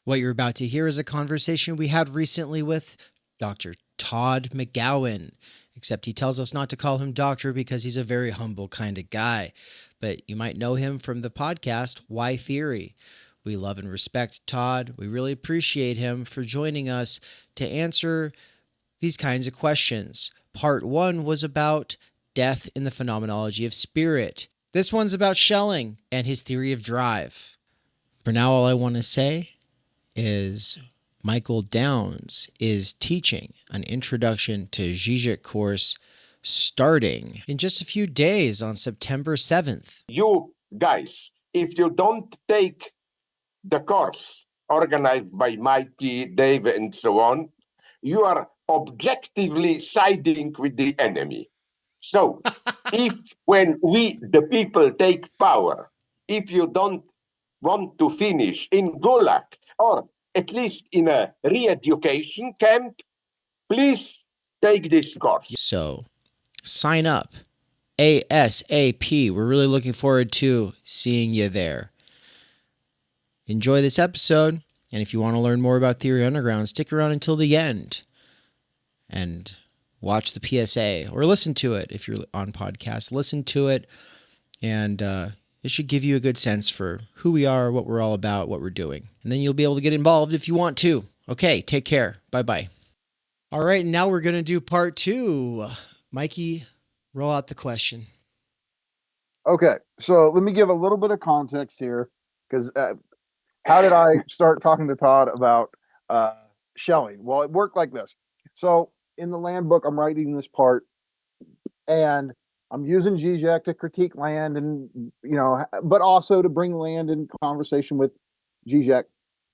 What you're about to hear is a conversation we had recently with Dr. Todd McGowan, except he tells us not to call him doctor because he's a very humble kind of guy. But you might know him from the podcast, Why Theory. We love and respect Todd. We really appreciate him for joining us to answer these kinds of questions. Part 1 was about death in the phenomenology of spirit. This one's about Schelling and his theory of drive. For now, all I want to say is Michael Downs is teaching an introduction to Žižek course starting in just a few days on September 7th. You guys, if you don't take the course organized by Mikey, Dave, and so on, you are objectively siding with the enemy. So if when we, the people, take power, if you don't want to finish in Gulag, or at least in a re-education camp, please take this course. So sign up ASAP. We're really looking forward to seeing you there. Enjoy this episode, and if you want to learn more about Theory Underground, stick around until the end and watch the PSA or listen to it if you're on podcast. Listen to it, and it should give you a good sense for who we are, what we're all about, what we're doing. And then you'll be able to get involved if you want to. Okay, take care. Bye-bye. All right, now we're going to do part 2. Mikey, roll out the question. Okay, so let me give a little bit of context here, because how did I start talking to Todd about Schelling? Well, it worked like this. So in the land book, I'm writing this part, and I'm using Žižek to critique land, and but also to bring land in conversation with Žižek.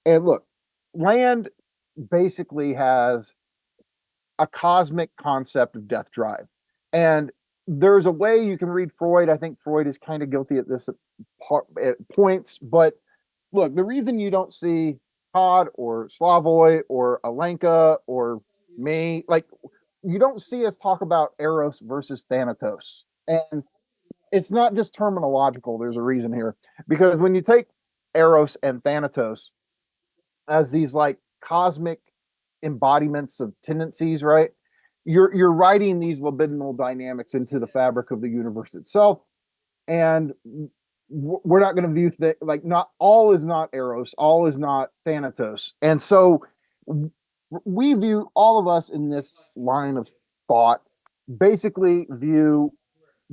And look, land basically has a cosmic concept of death drive, and there's a way you can read Freud. I think Freud is kind of guilty at this at points, but look, the reason you don't see Todd or Slavoj or Alenka or me, like, you don't see us talk about Eros versus Thanatos. And it's not just terminological. There's a reason here. Because when you take Eros and Thanatos as these like cosmic embodiments of tendencies, right? You're writing these libidinal dynamics into the fabric of the universe itself. And we're not going to view like, not all is not Eros, all is not Thanatos. And so we view, all of us in this line of thought basically view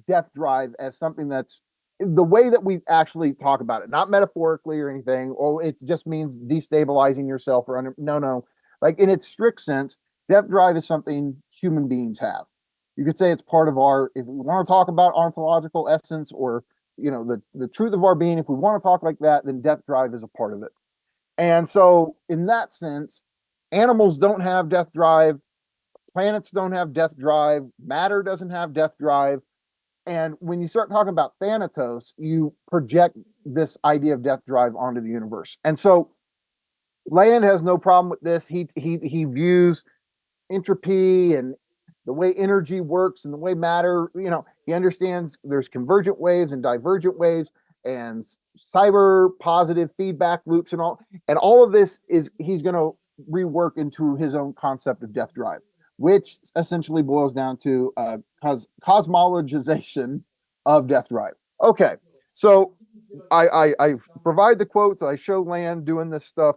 death drive as something that's the way that we actually talk about it, not metaphorically or anything. Oh, it just means destabilizing yourself or no. Like, in its strict sense, death drive is something human beings have. You could say it's part of our, if we want to talk about ontological essence or the truth of our being, if we want to talk like that, then death drive is a part of it. And so in that sense, animals don't have death drive, planets don't have death drive, matter doesn't have death drive. And when you start talking about Thanatos, you project this idea of death drive onto the universe. And so Land has no problem with this. He views entropy and the way energy works and the way matter, he understands there's convergent waves and divergent waves and cyber positive feedback loops and all of this is he's going to rework into his own concept of death drive, which essentially boils down to cosmologization of death drive. Okay, so I provide the quotes, I show Land doing this stuff,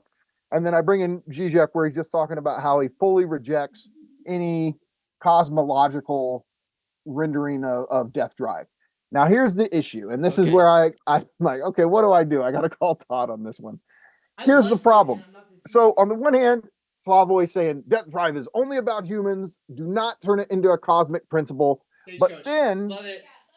and then I bring in Žižek where he's just talking about how he fully rejects any cosmological rendering of death drive. Now here's the issue, and this is where I'm like, okay, what do? I got to call Todd on this one. Here's the problem. So on the one hand, Slavoj saying death drive is only about humans, do not turn it into a cosmic principle. But then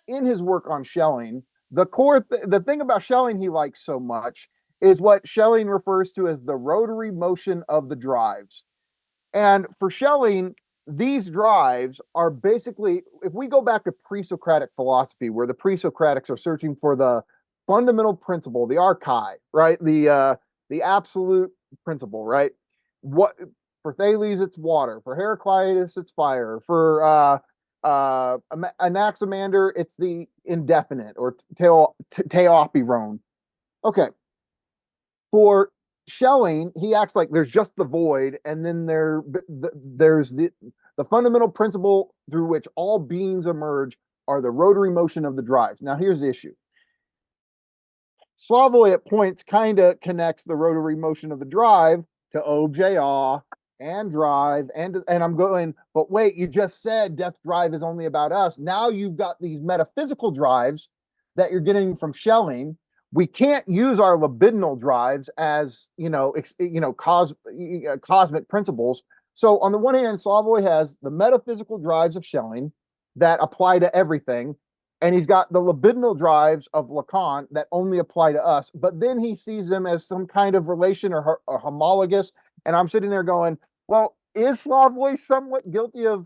in his work on Schelling, the thing about Schelling he likes so much is what Schelling refers to as the rotary motion of the drives. And for Schelling, these drives are basically, if we go back to pre-Socratic philosophy, where the pre-Socratics are searching for the fundamental principle, the archai, right? The absolute principle, right? What for Thales, it's water. For Heraclitus, it's fire. For Anaximander, it's the indefinite or theopiron. Okay. For Schelling, he acts like there's just the void, and then there's the fundamental principle through which all beings emerge are the rotary motion of the drives. Now, here's the issue. Slavoj at points kind of connects the rotary motion of the drive to OJR and drive, and I'm going, but wait, you just said death drive is only about us. Now you've got these metaphysical drives that you're getting from Schelling. We can't use our libidinal drives as cosmic principles. So on the one hand, Slavoj has the metaphysical drives of Schelling that apply to everything, and he's got the libidinal drives of Lacan that only apply to us. But then he sees them as some kind of relation or homologous. And I'm sitting there going, well, is Slavoj somewhat guilty of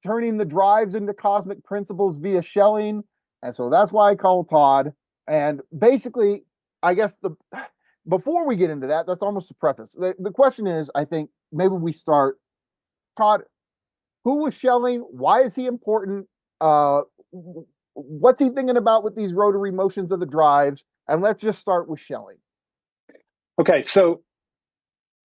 turning the drives into cosmic principles via Schelling? And so that's why I call Todd. And basically, I guess before we get into that, that's almost a preface. The question is, I think maybe we start, Todd, who was Schelling? Why is he important? What's he thinking about with these rotary motions of the drives? And let's just start with Schelling. Okay, so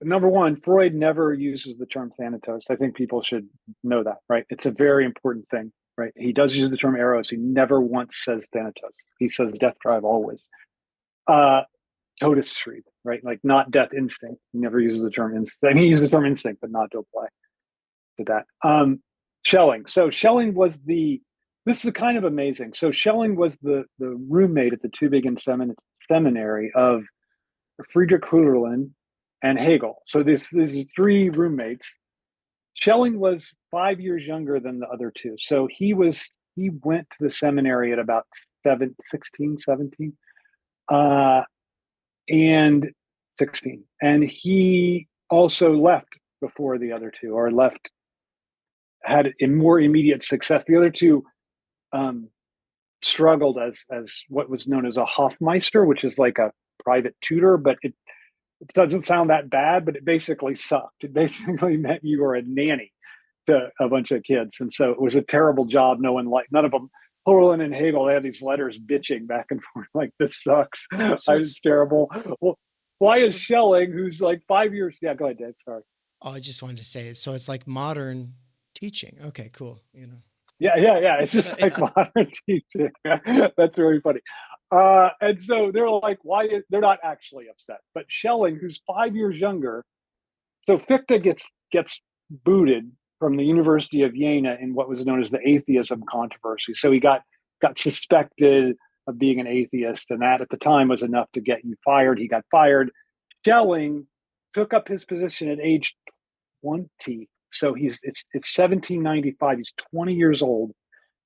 number one, Freud never uses the term thanatos. I think people should know that, right? It's a very important thing, right? He does use the term eros. He never once says thanatos. He says death drive always. Todesstrieb, right? Like not death instinct. He never uses the term instinct. I mean, he uses the term instinct, but not to apply to that. Schelling. So Schelling was this is kind of amazing. So Schelling was the roommate at the Tübingen seminary of Friedrich Hölderlin and Hegel. So these are three roommates. Schelling was 5 years younger than the other two. So he went to the seminary at about 16, 17, and 16. And he also left before the other two, or had a more immediate success. The other two struggled as what was known as a Hofmeister, which is like a private tutor, but it doesn't sound that bad, but it basically sucked. It basically meant you were a nanny to a bunch of kids. And so it was a terrible job. None of them, Hölderlin and Hegel, they had these letters bitching back and forth like, this sucks. It's terrible. Well, why is Schelling, who's like 5 years? Yeah, go ahead, Dave. Sorry. Oh, I just wanted to say, so it's like modern teaching. Okay, cool. Yeah. It's just like modern teaching. That's really funny. And so they're like, they're not actually upset. But Schelling, who's 5 years younger, so Fichte gets booted from the University of Jena in what was known as the atheism controversy. So he got suspected of being an atheist, and that at the time was enough to get you fired. He got fired. Schelling took up his position at age 20. So it's 1795. He's 20 years old,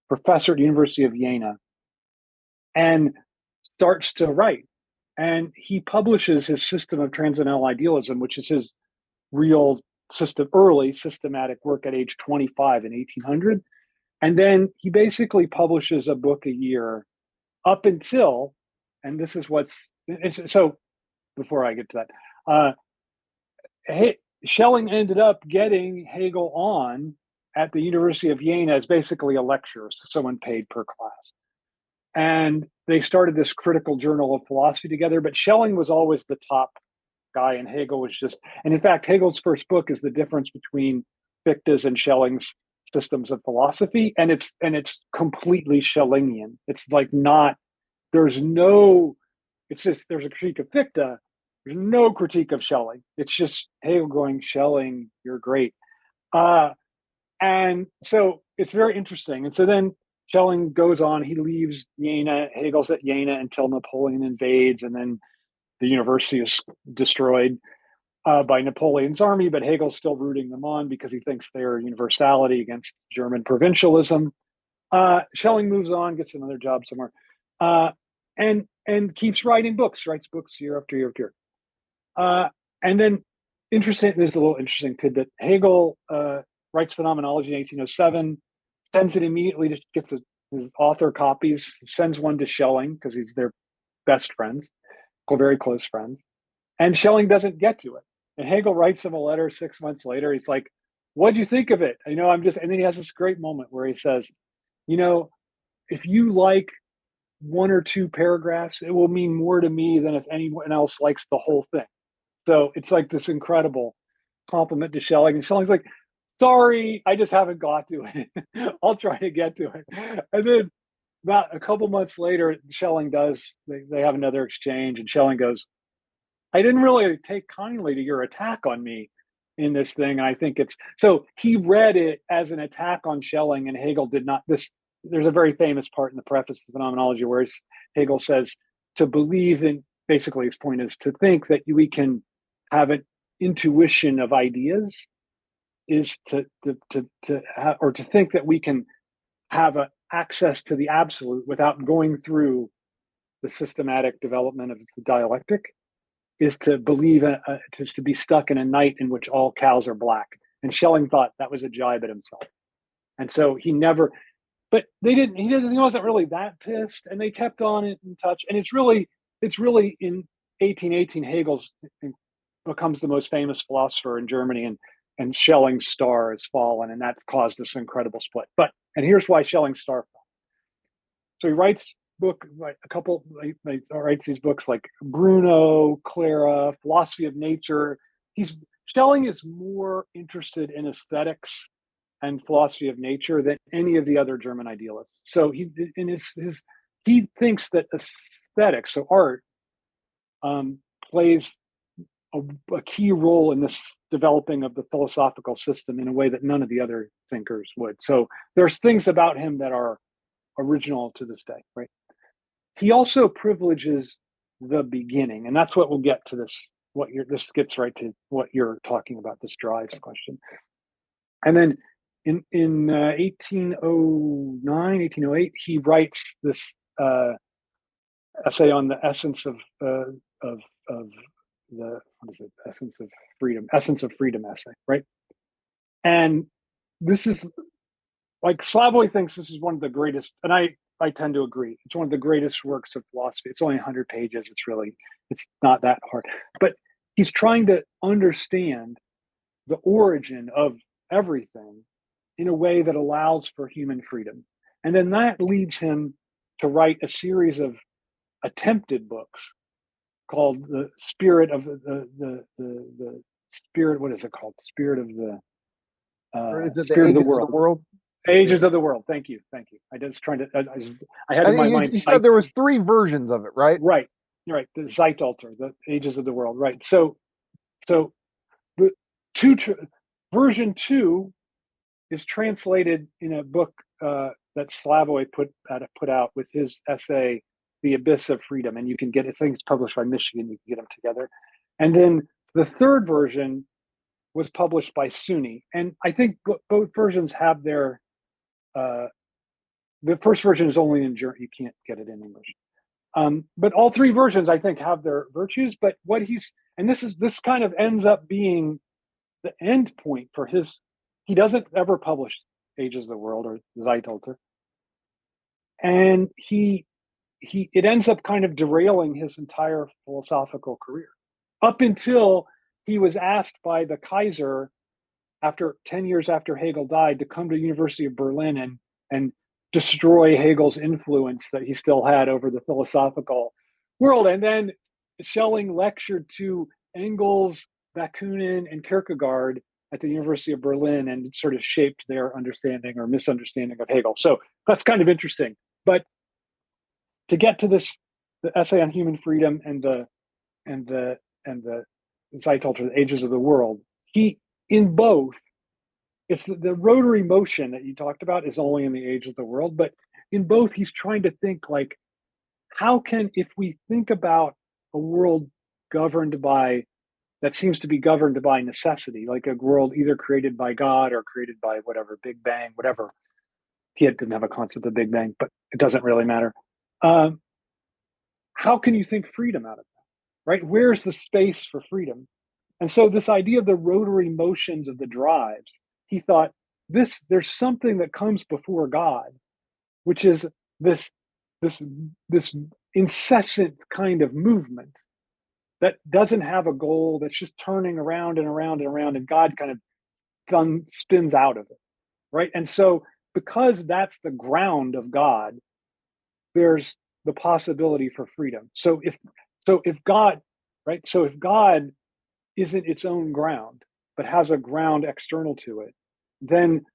professor at the University of Jena, and starts to write. And he publishes his System of Transcendental Idealism, which is his real early systematic work at age 25 in 1800. And then he basically publishes a book a year up until, and this is so before I get to that, Schelling ended up getting Hegel on at the University of Jena as basically a lecturer, so someone paid per class. And they started this critical journal of philosophy together, but Schelling was always the top guy, and Hegel was and in fact, Hegel's first book is the difference between Fichte's and Schelling's systems of philosophy, and it's completely Schellingian. It's like there's a critique of Fichte, there's no critique of Schelling. It's just Hegel going, Schelling, you're great. And so it's very interesting. And so then Schelling goes on, he leaves Jena, Hegel's at Jena until Napoleon invades, and then the university is destroyed by Napoleon's army, but Hegel's still rooting them on because he thinks they're universality against German provincialism. Schelling moves on, gets another job somewhere, and keeps writing books, writes books year after year after year. And then there's a little interesting tidbit. Hegel writes Phenomenology in 1807, sends it immediately, gets his author copies, sends one to Schelling because he's their best friends, very close friends. And Schelling doesn't get to it. And Hegel writes him a letter 6 months later. He's like, what'd you think of it? And then he has this great moment where he says, if you like one or two paragraphs, it will mean more to me than if anyone else likes the whole thing. So it's like this incredible compliment to Schelling, and Schelling's like, sorry, I just haven't got to it. I'll try to get to it. And then about a couple months later, Schelling does, they have another exchange, and Schelling goes, I didn't really take kindly to your attack on me in this thing. I think it's, so he read it as an attack on Schelling, and Hegel did not. There's a very famous part in the preface to Phenomenology where Hegel says to believe in, basically his point is to think that we can have an intuition of ideas is to have, or to think that we can have access to the absolute without going through the systematic development of the dialectic, is to believe to be stuck in a night in which all cows are black. And Schelling thought that was a jibe at himself, and so he never. But they didn't. He wasn't really that pissed, and they kept on in touch. And it's really in 1818 Hegel's becomes the most famous philosopher in Germany, and Schelling's star has fallen, and that's caused this incredible split. And here's why Schelling's star fell. So he writes writes these books like Bruno, Clara, Philosophy of Nature. Schelling is more interested in aesthetics and philosophy of nature than any of the other German idealists. So he thinks that aesthetics, so art, plays a key role in this developing of the philosophical system in a way that none of the other thinkers would. So there's things about him that are original to this day, right? He also privileges the beginning, and that's what we'll get to this. This gets right to what you're talking about, this drives question. And then in 1809, 1808, he writes this essay on the essence of the essence of freedom essay, right? And this is like Slavoj thinks this is one of the greatest, and I tend to agree. It's one of the greatest works of philosophy. It's only 100 pages. It's not that hard. But he's trying to understand the origin of everything in a way that allows for human freedom. And then that leads him to write a series of attempted books called The Spirit of the Spirit, what is it called? Spirit of the Spirit of the World? Ages of the World. Thank you. I was trying to. I had in my mind. You said there was 3 versions of it, right? Right. The Zeitalter, the Ages of the World. Right. So the version 2 is translated in a book that Slavoj put out with his essay, The Abyss of Freedom, and you can get it. I think it's published by Michigan. You can get them together. And then the 3rd version was published by SUNY, and I think both versions have their. The first version is only in German; you can't get it in English. But all 3 versions, I think, have their virtues. But this kind of ends up being the end point for his. He doesn't ever publish Ages of the World or Zeitalter, and it ends up kind of derailing his entire philosophical career up until he was asked by the Kaiser after 10 years after Hegel died to come to the University of Berlin and destroy Hegel's influence that he still had over the philosophical world. And then Schelling lectured to Engels, Bakunin, and Kierkegaard at the University of Berlin and sort of shaped their understanding or misunderstanding of Hegel. So that's kind of interesting. But to get to the essay on human freedom and the Zeitalter, the Ages of the World, in both, it's the rotary motion that you talked about is only in the Age of the World, but in both, he's trying to think like, if we think about a world that seems to be governed by necessity, like a world either created by God or created by whatever, Big Bang, whatever. He didn't have a concept of Big Bang, but it doesn't really matter. How can you think freedom out of that, right? Where's the space for freedom? And so this idea of the rotary motions of the drives, he thought there's something that comes before God, which is this incessant kind of movement that doesn't have a goal, that's just turning around and around and around, and God kind of spins out of it, right? And so because that's the ground of God, there's the possibility for freedom. So if God isn't its own ground, but has a ground external to it, then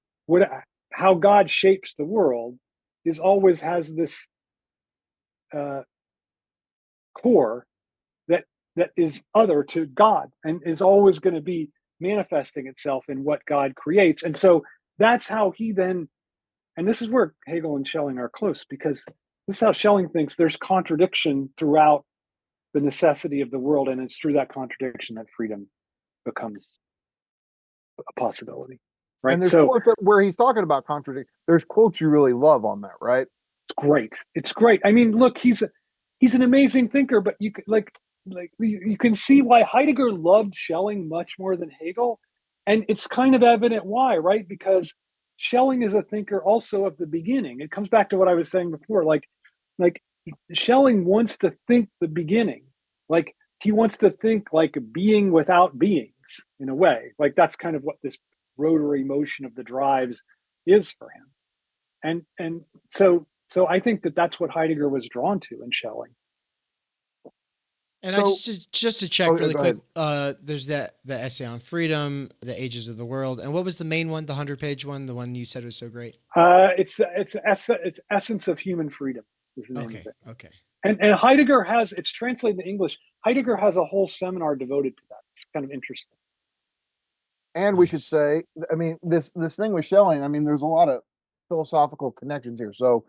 how God shapes the world is always has this core that is other to God and is always going to be manifesting itself in what God creates. And so that's how he then, and this is where Hegel and Schelling are close, because this is how Schelling thinks there's contradiction throughout the necessity of the world, and it's through that contradiction that freedom becomes a possibility. Right. And there's so quotes where he's talking about contradiction. There's quotes you really love on that, right? it's great. It's great. I mean, look, he's an amazing thinker, but you could you can see why Heidegger loved Schelling much more than Hegel, and it's kind of evident why, right? Because Schelling is a thinker also of the beginning. It comes back to what I was saying before, like Schelling wants to think the beginning, like he wants to think like being without beings in a way, like that's kind of what this rotary motion of the drives is for him, and so I think that's what Heidegger was drawn to in Schelling. And So- just to check really go quick, there's the essay on freedom, the ages of the world, and what was the main one, the 100-page one, the one you said was so great? It's Essence of Human Freedom is the name of it. Okay. And Heidegger has, it's translated to English. Heidegger has a whole seminar devoted to that. It's kind of interesting. And we should Nice. say, I mean, this thing with Schelling, I mean, there's a lot of philosophical connections here. So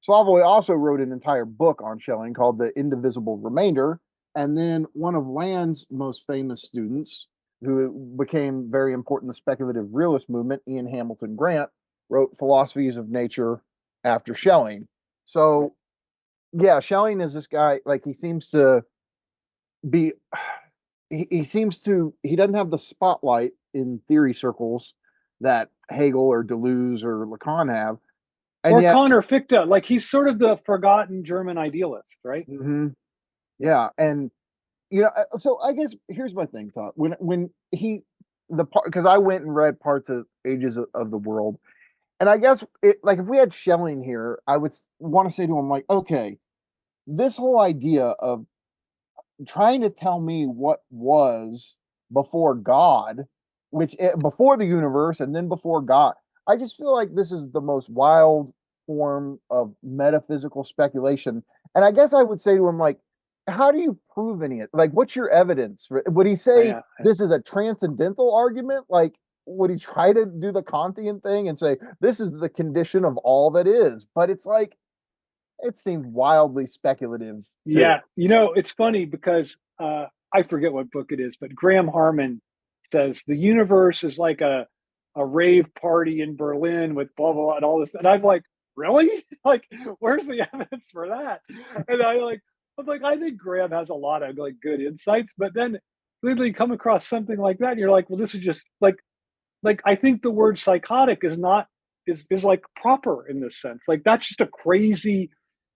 Slavoj also wrote an entire book on Schelling called The Indivisible Remainder. And then one of Land's most famous students, who became very important in the speculative realist movement, Ian Hamilton Grant, wrote Philosophies of Nature after Schelling. So yeah, Schelling is this guy, like he seems to be, he doesn't have the spotlight in theory circles that Hegel or Deleuze or Lacan have. And or yet, Connor Fichte, like he's sort of the forgotten German idealist, right? Mhm. Yeah, and you know, so I guess here's my thing, Todd. When because I went and read parts of Ages of the World, and I guess like if we had Schelling here, I would want to say to him like, okay, this whole idea of trying to tell me what was before God, before the universe and then before God, I just feel like this is the most wild form of metaphysical speculation. And I guess I would say to him like, how do you prove any of it? Like, what's your evidence? Would he say this is a transcendental argument? Like, would he try to do the Kantian thing and say this is the condition of all that is? But it's like, it seems wildly speculative. Yeah, you know, it's funny because I forget what book it is, but Graham Harman says the universe is like a rave party in Berlin with blah blah blah and all this, and I'm like, really? Like, where's the evidence for that? And I'm like, I think Graham has a lot of like good insights, but then literally come across something like that, and you're like, well, this is just like I think the word psychotic is not is like proper in this sense. Like that's just a crazy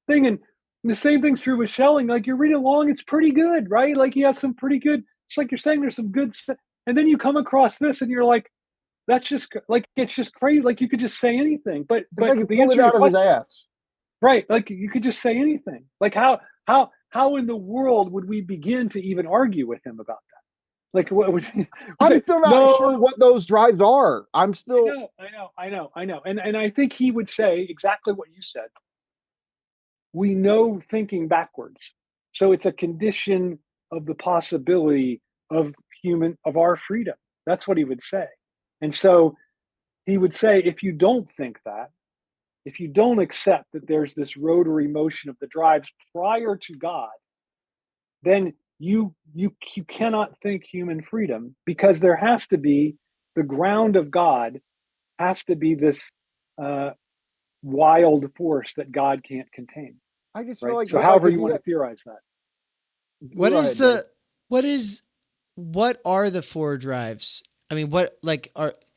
thing, and the same thing's true with Schelling. Like you're reading along, it's pretty good, right? Like he has some pretty good. It's like you're saying there's some good stuff, and then you come across this, and you're like, that's just like it's just crazy. Like you could just say anything, but like you the pulled answer it out to of your his question, ass. right? Like you could just say anything. Like how in the world would we begin to even argue with him about that? Like what would I'm still not sure what those drives are. I'm still I know. And I think he would say exactly what you said. We know thinking backwards. So it's a condition of the possibility of our freedom. That's what he would say. And so he would say, if you don't think that, if you don't accept that there's this rotary motion of the drives prior to God, then you cannot think human freedom, because there has to be the ground of God has to be this wild force that God can't contain. I just feel like so. However, you want to theorize that. What are the four drives? I mean,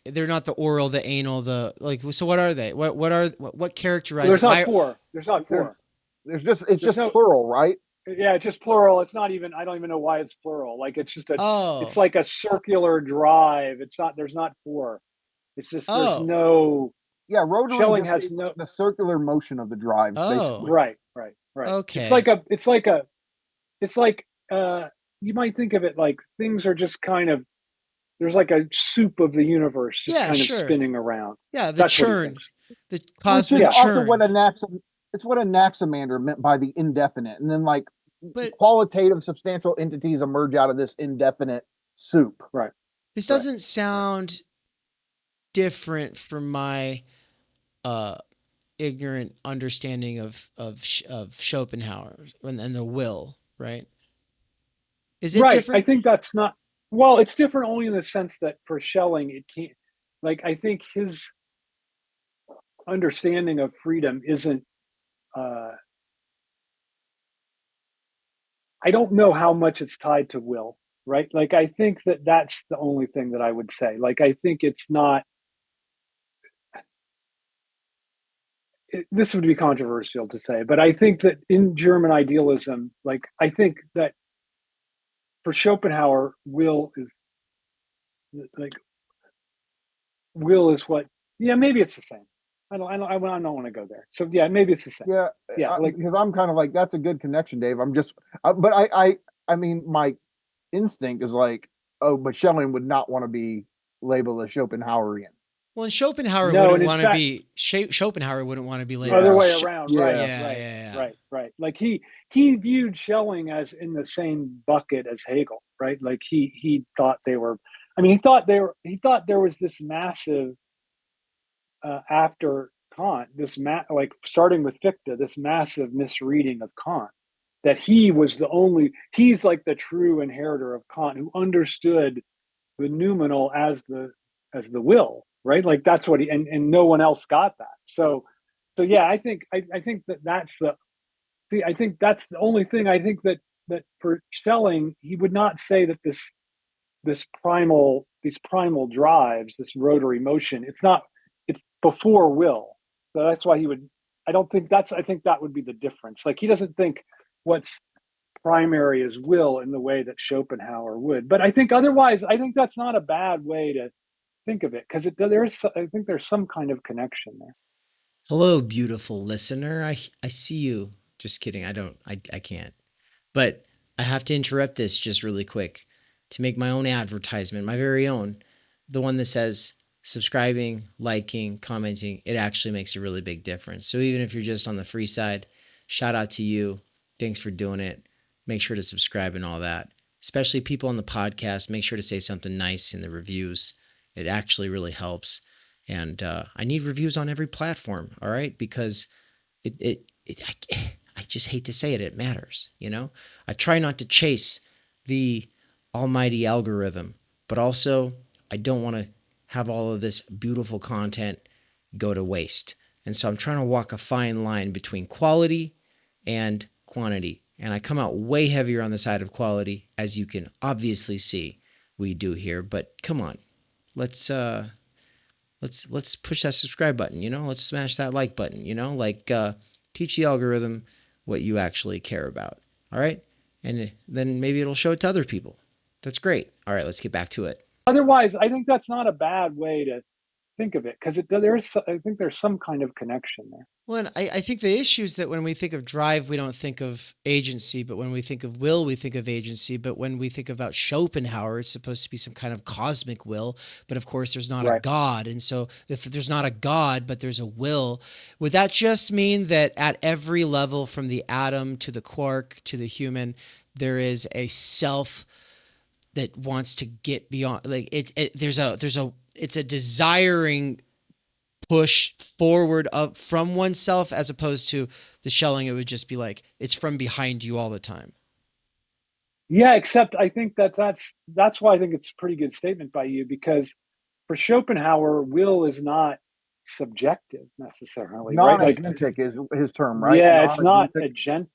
they're not the oral, the anal, so what are they? What characterizes? There's not four. There's not four. It's just plural, right? Yeah, it's just plural. It's not even. I don't even know why it's plural. Like it's just it's like a circular drive. It's not. There's not four. It's just there's no. Yeah, rotary Schelling has the circular motion of the drives. Basically. Right. Okay. It's like you might think of it like things are just kind of, there's like a soup of the universe just Yeah, kind of sure. spinning around. Yeah, the That's what he churn, thinks. the Well, it's cosmic just also churn. what it's what Anaximander meant by the indefinite, and then like But qualitative substantial entities emerge out of this indefinite soup. Right. this doesn't sound different from my ignorant understanding of Schopenhauer and the will, right? Is it Right. different? I think that's not, well, it's different only in the sense that for Schelling, it can't, like, I think his understanding of freedom isn't, I don't know how much it's tied to will, right? Like, I think that that's the only thing that I would say. Like, I think it's not, this would be controversial to say, but I think that in German idealism, like, I think that for Schopenhauer, will is like, will is what, yeah, maybe it's the same. I don't want to go there. So yeah, maybe it's the same. Yeah, Yeah, like, because I'm kind of like, that's a good connection, Dave. I'm just, but I mean, my instinct is like, oh, but Schelling would not want to be labeled a Schopenhauerian. Well, and Schopenhauer no, wouldn't and in want to fact, be Schopenhauer wouldn't want to be labeled other Yeah. way Sch- around, Yeah. right? Yeah, right, yeah, yeah. right. Like he viewed Schelling as in the same bucket as Hegel, right? Like he thought they were. I mean, he thought there was this massive after Kant, like starting with Fichte, this massive misreading of Kant. That he was the only, he's like the true inheritor of Kant who understood the noumenal as the will, right? Like that's what he, and no one else got that. So yeah, I think that's I think that's the only thing. I think that for Schelling, he would not say that these primal drives, this rotary motion, it's before will. So that's why he would, I think that would be the difference. Like he doesn't think what's primary is will in the way that Schopenhauer would. But I think otherwise, I think that's not a bad way to think of it, because I think there's some kind of connection there. Hello, beautiful listener. I see you. Just kidding. I can't. But I have to interrupt this just really quick to make my own advertisement, my very own, the one that says subscribing, liking, commenting. It actually makes a really big difference. So even if you're just on the free side, shout out to you. Thanks for doing it. Make sure to subscribe and all that. Especially people on the podcast, make sure to say something nice in the reviews. It actually really helps. And I need reviews on every platform, all right? Because I just hate to say it, it matters, you know? I try not to chase the almighty algorithm, but also I don't want to have all of this beautiful content go to waste. And so I'm trying to walk a fine line between quality and quantity. And I come out way heavier on the side of quality, as you can obviously see we do here. But come on, let's push that subscribe button, you know? Let's smash that like button, you know? Like teach the algorithm what you actually care about, all right? And then maybe it'll show it to other people. That's great. All right, let's get back to it. Otherwise, I think that's not a bad way to think of it, because I think there's some kind of connection there. Well, and I think the issue is that when we think of drive, we don't think of agency, but when we think of will, we think of agency. But when we think about Schopenhauer, it's supposed to be some kind of cosmic will. But of course, there's not a God. And so if there's not a God, but there's a will, would that just mean that at every level, from the atom to the quark to the human, there is a self that wants to get beyond, like it's a desiring push forward up from oneself, as opposed to the Schelling, it would just be like it's from behind you all the time. Yeah, except I think that's why I think it's a pretty good statement by you, because for Schopenhauer, will is not subjective necessarily, right? Like Non-agentic is his term, right? yeah, it's not Non-agentic.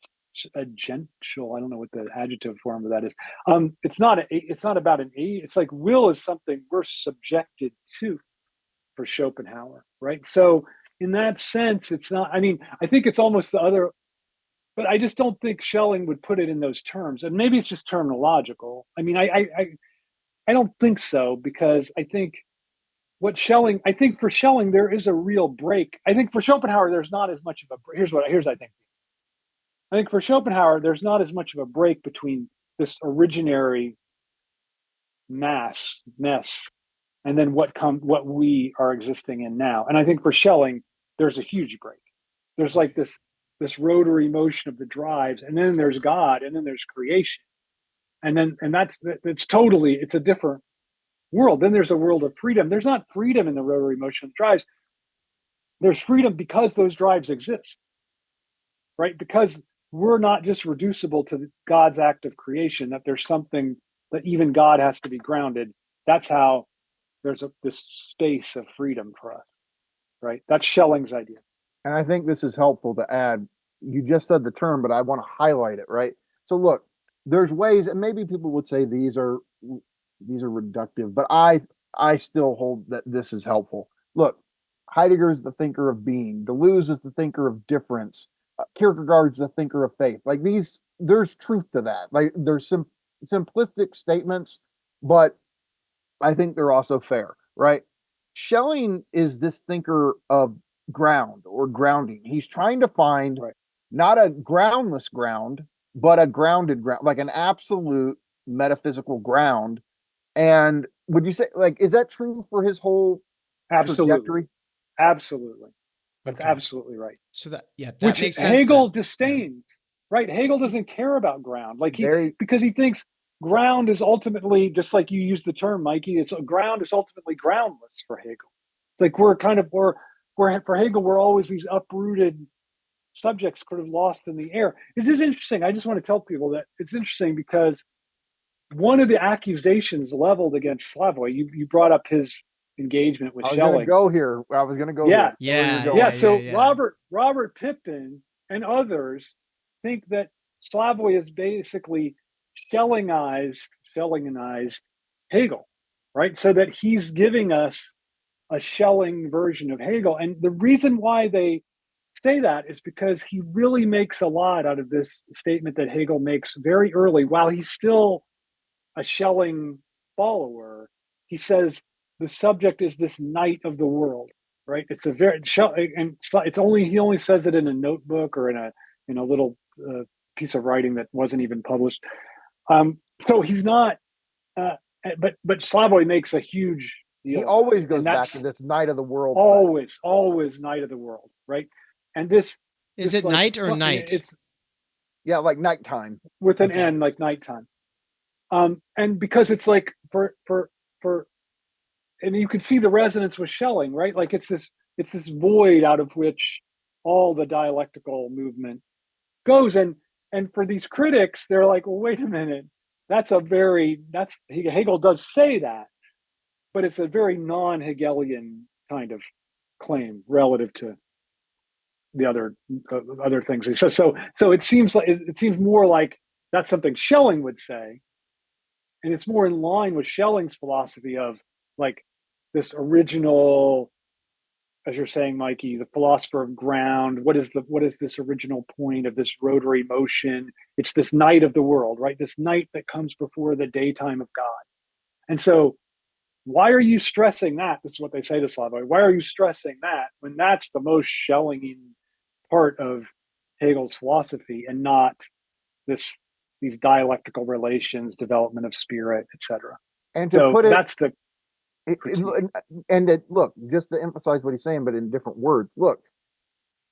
agential. I don't know what the adjective form of that is. It's not about it's like will is something we're subjected to for Schopenhauer, right? So in that sense, it's not, I mean, I think it's almost the other, but I just don't think Schelling would put it in those terms. And maybe it's just terminological. I mean, I don't think so, because I think I think for Schelling, there is a real break. I think for Schopenhauer, there's not as much of a, here's I think. I think for Schopenhauer, there's not as much of a break between this originary mess, and then what we are existing in now. And I think for Schelling, there's a huge break. There's like this rotary motion of the drives, and then there's God, and then there's creation, and it's a different world. Then there's a world of freedom. There's not freedom in the rotary motion of the drives. There's freedom because those drives exist, right? Because we're not just reducible to God's act of creation, that there's something that even God has to be grounded. That's how there's this space of freedom for us, right? That's Schelling's idea. And I think this is helpful to add. You just said the term, but I want to highlight it, right? So look, there's ways, and maybe people would say these are reductive, but I still hold that this is helpful. Look, Heidegger is the thinker of being. Deleuze is the thinker of difference. Kierkegaard is the thinker of faith. Like these, there's truth to that. Like there's simplistic statements, but I think they're also fair, right? Schelling is this thinker of ground or grounding. He's trying to find not a groundless ground, but a grounded ground, like an absolute metaphysical ground. And would you say, like, is that true for his whole trajectory? Absolutely. That's Okay. absolutely right. So that Which makes sense. Hegel disdains, right? Hegel doesn't care about ground, because he thinks ground is ultimately, just like you used the term, Mikey. Ground is ultimately groundless for Hegel. Like for Hegel, we're always these uprooted subjects sort of lost in the air. This is interesting. I just want to tell people that it's interesting because one of the accusations leveled against Slavoj, you brought up his engagement with Schelling. I was going to go here. Yeah. Robert Pippin and others think that Slavoj is basically Schellingized Hegel, right? So that he's giving us a Schelling version of Hegel. And the reason why they say that is because he really makes a lot out of this statement that Hegel makes very early, while he's still a Schelling follower. He says the subject is this night of the world, right? It's a very and he only says it in a notebook or in a little piece of writing that wasn't even published. So he's not, but Slavoj makes a huge deal. He always goes back to this night of the world. Always night of the world, right? And this is it night or night? It's like nighttime with an N, like nighttime. And because it's like for, and you can see the resonance with Schelling, right? Like it's this void out of which all the dialectical movement goes. And for these critics, they're like, well, wait a minute, Hegel does say that, but it's a very non-Hegelian kind of claim relative to the other things. So it seems more like that's something Schelling would say. And it's more in line with Schelling's philosophy of like this original, as you're saying, Mikey, the philosopher of ground. What is this original point of this rotary motion? It's this night of the world, right? This night that comes before the daytime of God. And so why are you stressing that? This is what they say to Slavoj. Why are you stressing that when that's the most Schellingian part of Hegel's philosophy and not these dialectical relations, development of spirit, etc. And to put it, that's the look, just to emphasize what he's saying, but in different words. Look,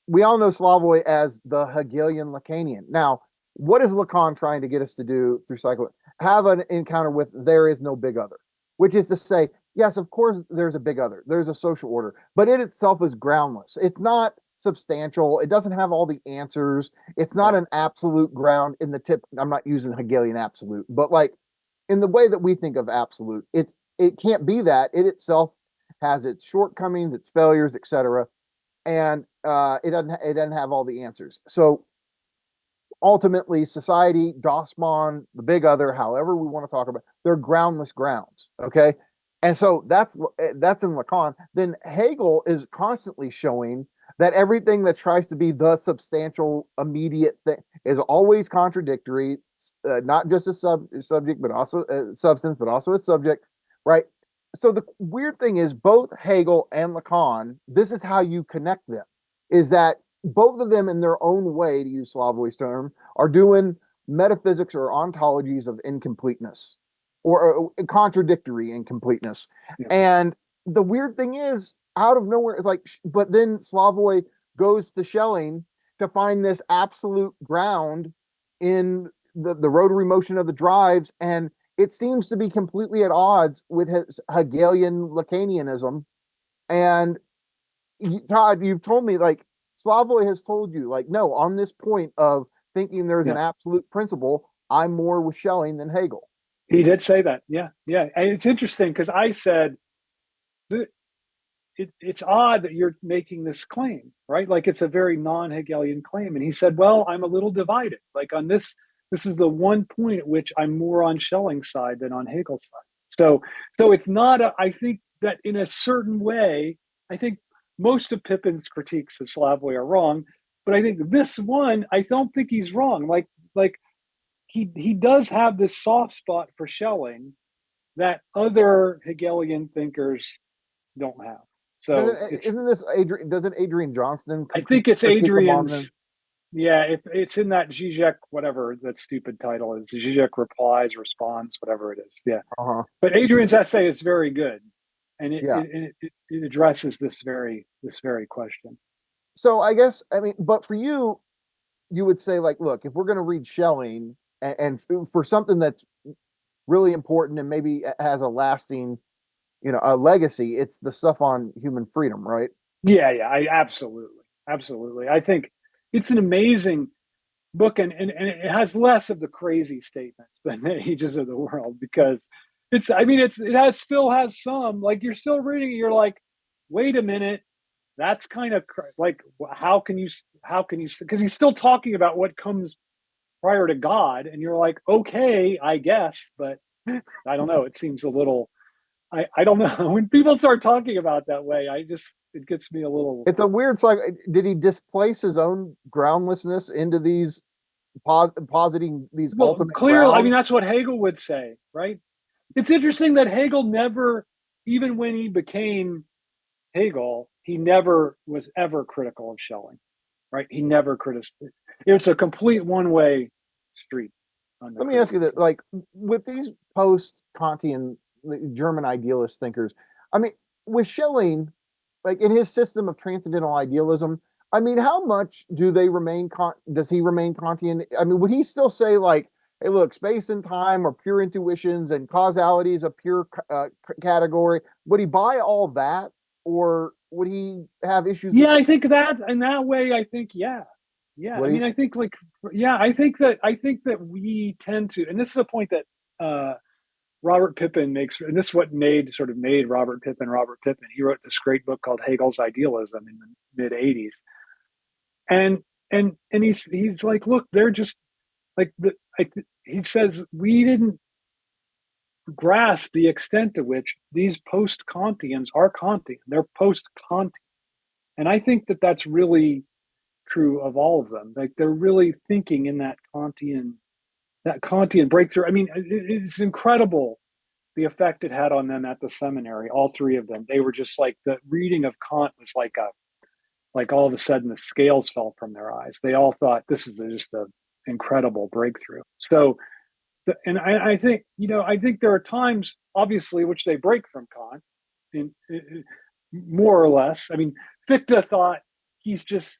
we all know Slavoj as the Hegelian Lacanian. Now, what is Lacan trying to get us to do through psycho? Have an encounter with there is no big other, which is to say, yes, of course, there's a big other. There's a social order, but it itself is groundless. It's not substantial. It doesn't have all the answers. It's not an absolute ground in the tip. I'm not using Hegelian absolute, but like in the way that we think of absolute, it can't be that. It itself has its shortcomings, its failures, etc. And it doesn't have all the answers. So ultimately, society, Dossmann, the big other, however we want to talk about, they're groundless grounds. Okay. And so that's in Lacan. Then Hegel is constantly showing that everything that tries to be the substantial, immediate thing is always contradictory, not just a subject, but also a substance, but also a subject, right? So the weird thing is both Hegel and Lacan, this is how you connect them, is that both of them in their own way, to use Slavoj's term, are doing metaphysics or ontologies of incompleteness or contradictory incompleteness. Yeah. And the weird thing is, out of nowhere, it's like, but then Slavoj goes to Schelling to find this absolute ground in the rotary motion of the drives, and it seems to be completely at odds with his Hegelian Lacanianism. And Todd, you've told me, like, Slavoj has told you, like, no, on this point of thinking there's an absolute principle, I'm more with Schelling than Hegel. He did say that. Yeah. And it's interesting because I said, it's odd that you're making this claim, right? Like, it's a very non-Hegelian claim. And he said, well, I'm a little divided. Like, on this is the one point at which I'm more on Schelling's side than on Hegel's side. So it's not I think that in a certain way, I think most of Pippin's critiques of Slavoj are wrong, but I think this one, I don't think he's wrong. Like he does have this soft spot for Schelling that other Hegelian thinkers don't have. So doesn't Adrian Johnston? I think it's Adrian's. Yeah, it's in that Žižek, whatever that stupid title is. Žižek replies, responds, whatever it is. Yeah. But Adrian's essay is very good, and it addresses this very question. So I guess, I mean, but for you, you would say, like, look, if we're going to read Schelling and for something that's really important and maybe has a lasting, a legacy, it's the stuff on human freedom, right? Yeah, I absolutely. I think it's an amazing book, and it has less of the crazy statements than the Ages of the World, because still has some, like, you're still reading it, you're like, wait a minute, that's kind of like, how can you, because he's still talking about what comes prior to God, and you're like, okay, I guess, but I don't know, it seems a little, I don't know, when people start talking about that way, it gets me a little. It's a weird cycle. Did he displace his own groundlessness into these positing these ultimate clearly grounds? I mean, that's what Hegel would say, right? It's interesting that Hegel never, even when he became Hegel, he never was ever critical of Schelling, right? He never criticized. It's a complete one-way street. Let me ask you that, like, with these post-Kantian German idealist thinkers, I mean, with Schelling, like, in his system of transcendental idealism, I mean, how much do they remain? Does he remain Kantian? I mean, would he still say, like, hey, look, space and time are pure intuitions and causality is a pure category? Would he buy all that, or would he have issues? Yeah, I think that in that way, I think, yeah. I mean, I think, like, I think that we tend to, and this is a point that Robert Pippin makes, and this is what made Robert Pippin. He wrote this great book called Hegel's Idealism in the mid '80s, and he's like, look, they're just like he says, we didn't grasp the extent to which these post-Kantians are Kantian. They're post-Kantian, and I think that that's really true of all of them. Like, they're really thinking in that Kantian breakthrough. I mean, it's incredible the effect it had on them at the seminary. All three of them, they were just like, the reading of Kant was like all of a sudden the scales fell from their eyes. They all thought this is just an incredible breakthrough. So, and I think, I think there are times, obviously, which they break from Kant, in more or less. I mean, Fichte thought he's just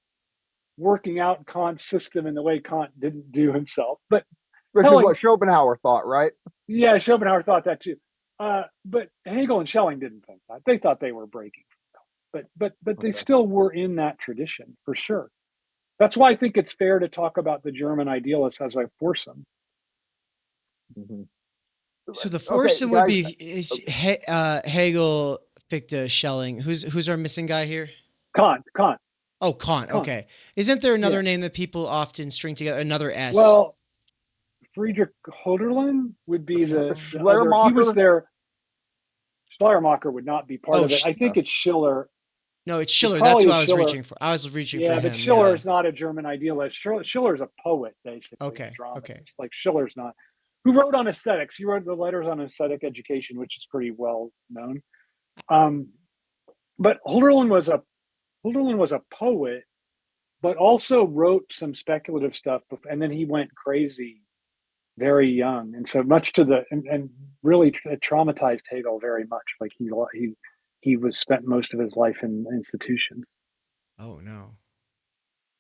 working out Kant's system in the way Kant didn't do himself. But which is what Schopenhauer thought, right? Yeah, Schopenhauer thought that too. But Hegel and Schelling didn't think that. They thought they were breaking from Kant. But they still were in that tradition, for sure. That's why I think it's fair to talk about the German idealists as a foursome. Mm-hmm. So the foursome would be Hegel, Fichte, Schelling. Who's our missing guy here? Kant. Oh, Kant. Okay. Isn't there another name that people often string together? Another S. Well, Friedrich Hölderlin would be the other. He was there. Schleiermacher would not be part of it. I think it's Schiller. No, it's Schiller. That's who I was reaching for. I was reaching for him. But Schiller is not a German idealist. Schiller is a poet, basically. Okay. Like, Schiller's not. Who wrote on aesthetics? He wrote the letters on aesthetic education, which is pretty well known. But Hölderlin was a poet, but also wrote some speculative stuff, and then he went crazy very young, and so much to the and really it traumatized Hegel very much. Like he was spent most of his life in institutions. Oh no.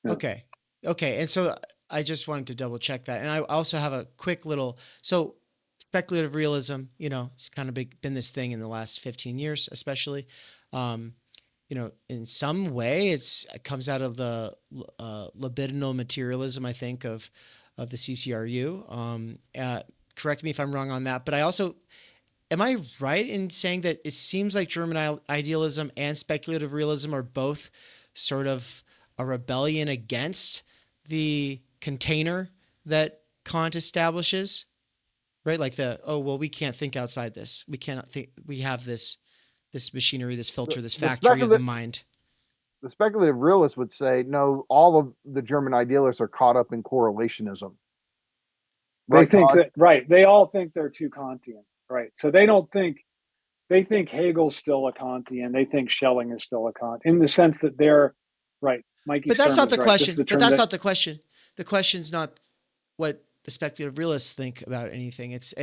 Yeah. Okay. Okay. And so I just wanted to double check that. And I also have a quick little, so speculative realism, it's kind of been this thing in the last 15 years, especially, in some way it comes out of the libidinal materialism, I think, of the CCRU. Correct me if I'm wrong on that, but am I right in saying that it seems like German idealism and speculative realism are both sort of a rebellion against the container that Kant establishes, right? Like we can't think outside this. We cannot think. We have this machinery, this filter, this factory of the mind. The speculative realists would say, no, all of the German idealists are caught up in correlationism. They think that, right. They all think they're too Kantian, right? So they think Hegel's still a Kantian. They think Schelling is still a Kant, in the sense that they're right. Mikey, but that's not the right. question. But that's not the question. The question's not what the speculative realists think about anything. It's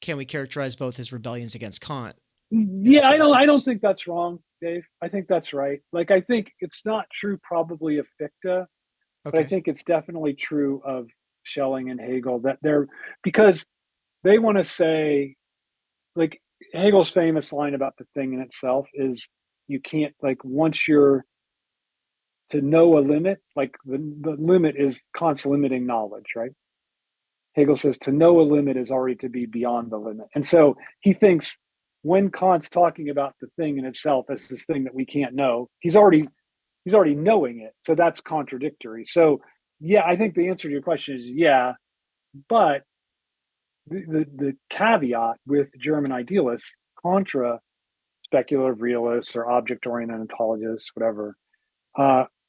can we characterize both as rebellions against Kant? Yeah, I don't think that's wrong, Dave. I think that's right. Like, I think it's not true probably of Fichte, but I think it's definitely true of Schelling and Hegel, that because they want to say, like, Hegel's famous line about the thing in itself is, you can't, like, once you're to know a limit, like the limit is Kant's limiting knowledge, right? Hegel says to know a limit is already to be beyond the limit. And so he thinks when Kant's talking about the thing in itself as this thing that we can't know, he's already knowing it. So that's contradictory. So yeah, I think the answer to your question is yeah, but the caveat with German idealists contra speculative realists or object-oriented ontologists, whatever,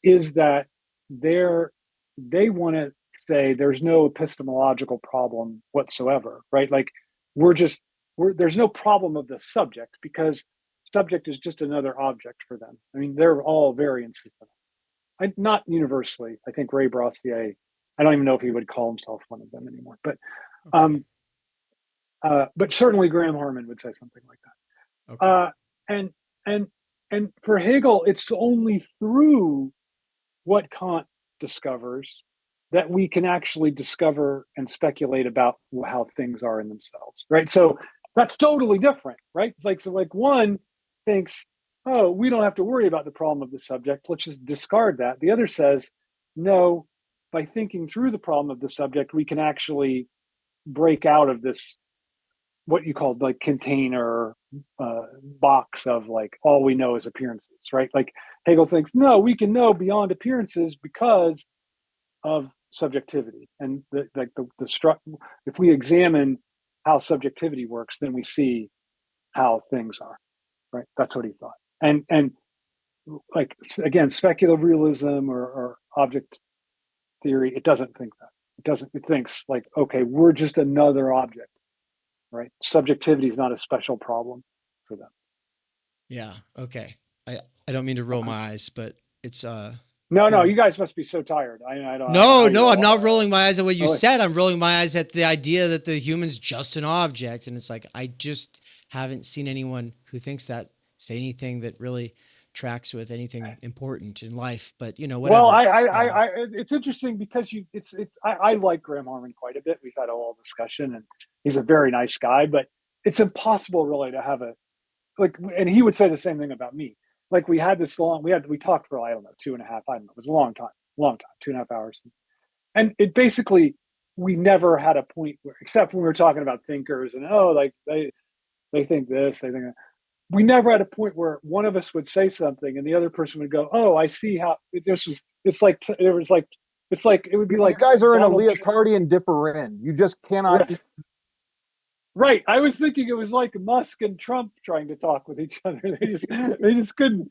is that they want to say there's no epistemological problem whatsoever, right? Like there's no problem of the subject, because subject is just another object for them. I mean, they're all very insistent. Not universally. I think Ray Brassier, I don't even know if he would call himself one of them anymore, but certainly Graham Harman would say something like that. Okay. And for Hegel, it's only through what Kant discovers that we can actually discover and speculate about how things are in themselves, right? So that's totally different, right? It's like one thinks, oh, we don't have to worry about the problem of the subject, let's just discard that. The other says, no, by thinking through the problem of the subject, we can actually break out of this, what you call like container box of like all we know is appearances, right? Like Hegel thinks, no, we can know beyond appearances because of subjectivity, and if we examine how subjectivity works, then we see how things are, right? That's what he thought. And like, again, speculative realism or object theory, it doesn't think that. It thinks like, okay, we're just another object, right? Subjectivity is not a special problem for them. Yeah. Okay. I don't mean to roll my eyes, but it's No, you guys must be so tired. I don't. No, I'm not rolling my eyes at what you said. I'm rolling my eyes at the idea that the human's just an object, and it's like I just haven't seen anyone who thinks that say anything that really tracks with anything important in life. But whatever. Well, I it's interesting because I like Graham Harman quite a bit. We've had a whole discussion, and he's a very nice guy. But it's impossible really to have and he would say the same thing about me. Like we talked for, I don't know, 2.5, I don't know, it was a long time, 2.5 hours. And it basically, we never had a point where, except when we were talking about thinkers and, like they think this, they think that. We never had a point where one of us would say something and the other person would go, oh, I see how it would be like, you guys are in a Leotardian different. You just cannot. Right. I was thinking it was like Musk and Trump trying to talk with each other. They just couldn't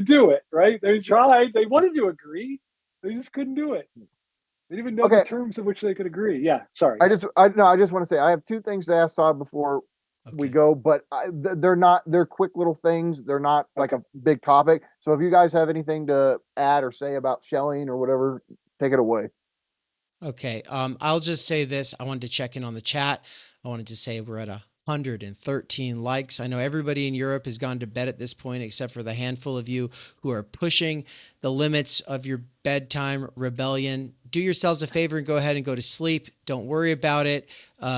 do it. Right. They tried. They wanted to agree. They just couldn't do it. They didn't even know the terms of which they could agree. Yeah. Sorry. I just want to say I have two things to ask Todd before we go, but they're quick little things. They're not like a big topic. So if you guys have anything to add or say about Schelling or whatever, take it away. Okay. I'll just say this. I wanted to check in on the chat. I wanted to say we're at 113 likes. I know everybody in Europe has gone to bed at this point, except for the handful of you who are pushing the limits of your bedtime rebellion. Do yourselves a favor and go ahead and go to sleep. Don't worry about it.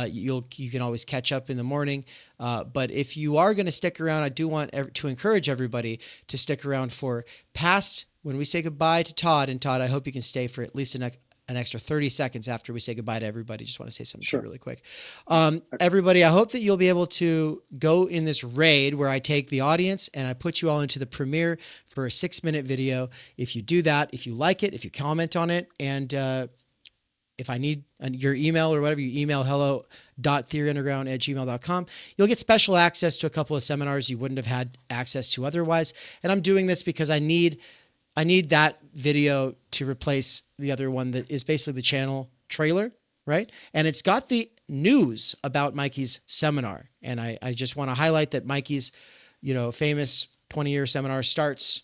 You can always catch up in the morning. But if you are going to stick around, I do want to encourage everybody to stick around for past when we say goodbye to Todd. And Todd, I hope you can stay for at least an extra 30 seconds after we say goodbye to everybody. Just want to say something to you really quick. Everybody, I hope that you'll be able to go in this raid where I take the audience and I put you all into the premiere for a 6-minute video. If you do that, if you like it, if you comment on it, and if I need your email or whatever, you email hello.theoryunderground@gmail.com. You'll get special access to a couple of seminars you wouldn't have had access to otherwise. And I'm doing this because I need that video to replace the other one that is basically the channel trailer, right? And it's got the news about Mikey's seminar. And I just want to highlight that Mikey's, famous 20-year seminar starts.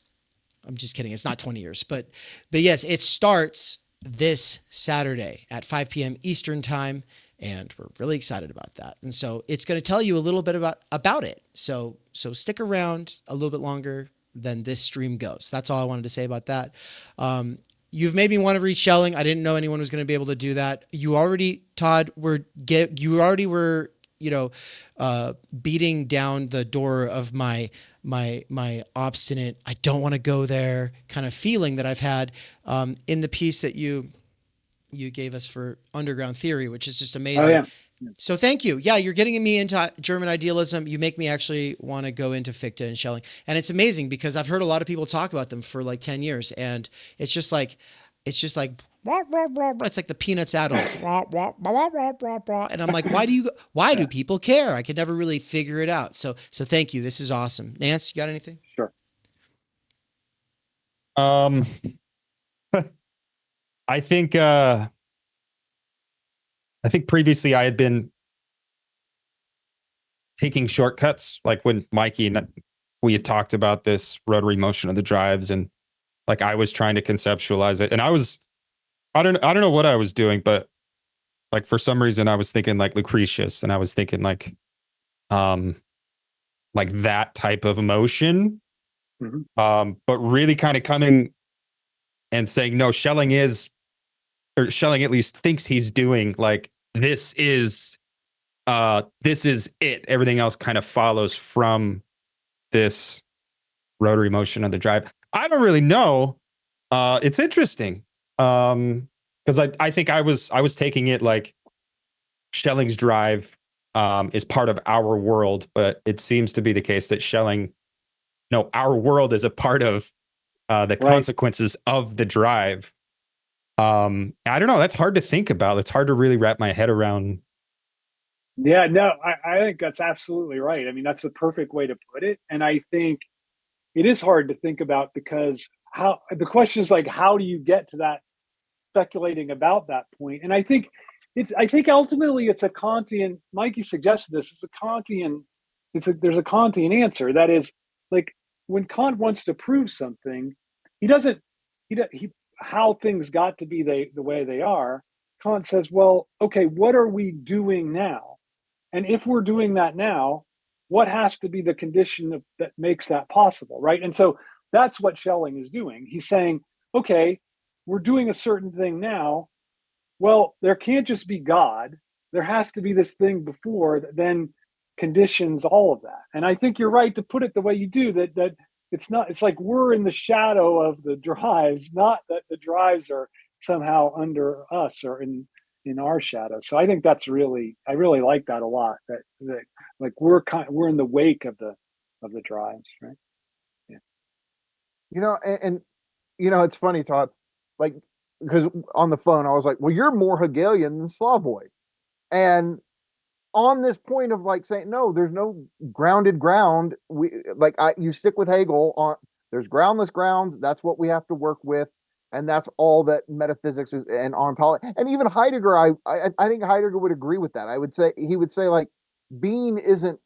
I'm just kidding. It's not 20 years, but yes, it starts this Saturday at 5 p.m. Eastern time. And we're really excited about that. And so it's going to tell you a little bit about it. So stick around a little bit longer than this stream goes. That's all I wanted to say about that. You've made me want to read Schelling. I didn't know anyone was going to be able to do that. You already, Todd, were beating down the door of my obstinate, I don't want to go there kind of feeling that I've had in the piece that you gave us for Underground Theory, which is just amazing. Oh, yeah. So thank you. Yeah, you're getting me into German idealism. You make me actually want to go into Fichte and Schelling. And it's amazing because I've heard a lot of people talk about them for like 10 years. And it's just like, it's like the Peanuts adults. And I'm like, why do people care? I could never really figure it out. So thank you. This is awesome. Nance, you got anything? Sure. I think previously I had been taking shortcuts, like when Mikey and we had talked about this rotary motion of the drives, and like I was trying to conceptualize it, and I don't know what I was doing, but like for some reason I was thinking like Lucretius, and I was thinking like that type of emotion, but really kind of coming and saying no, Schelling at least thinks he's doing like this is it. Everything else kind of follows from this rotary motion of the drive. I don't really know. It's interesting. Because I think I was taking it like Schelling's drive is part of our world, but it seems to be the case that Schelling, no, our world is a part of the consequences of the drive. I don't know. That's hard to think about. It's hard to really wrap my head around. Yeah, no, I think that's absolutely right. I mean, that's the perfect way to put it. And I think it is hard to think about because the question is like, how do you get to that speculating about that point? And I think ultimately it's a Kantian, Mikey suggested this, it's a Kantian, there's a Kantian answer. That is like when Kant wants to prove something, how things got to be the way they are, Kant says, well, okay, what are we doing now? And if we're doing that now, what has to be the condition that makes that possible, right? And so that's what Schelling is doing. He's saying, okay, we're doing a certain thing now. Well, there can't just be God. There has to be this thing before that then conditions all of that. And I think you're right to put it the way you do, that it's like we're in the shadow of the drives, not that the drives are somehow under us or in our shadow. So I think I really like that a lot. That like we're in the wake of the drives, right? Yeah. And it's funny, Todd, like, because on the phone I was like, well, you're more Hegelian than Slavoj. And on this point of like saying, no, there's no grounded ground. You stick with Hegel on there's groundless grounds. That's what we have to work with. And that's all that metaphysics is and ontology. And even Heidegger, I think Heidegger would agree with that. He would say like being isn't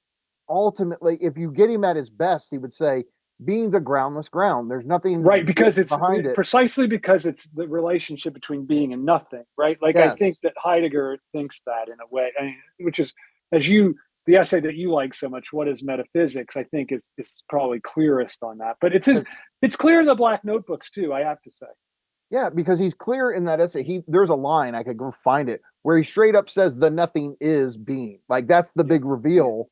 ultimately, if you get him at his best, he would say being's a groundless ground. There's nothing Right, because it's behind it. precisely because it's the relationship between being and nothing, right? Like I think that Heidegger thinks that in a way, I mean, which is, the essay that you like so much, What is Metaphysics, I think is probably clearest on that. But it's clear in the Black Notebooks too, I have to say. Yeah, because he's clear in that essay. There's a line, I could go find it, where he straight up says the nothing is being. Like that's the big reveal.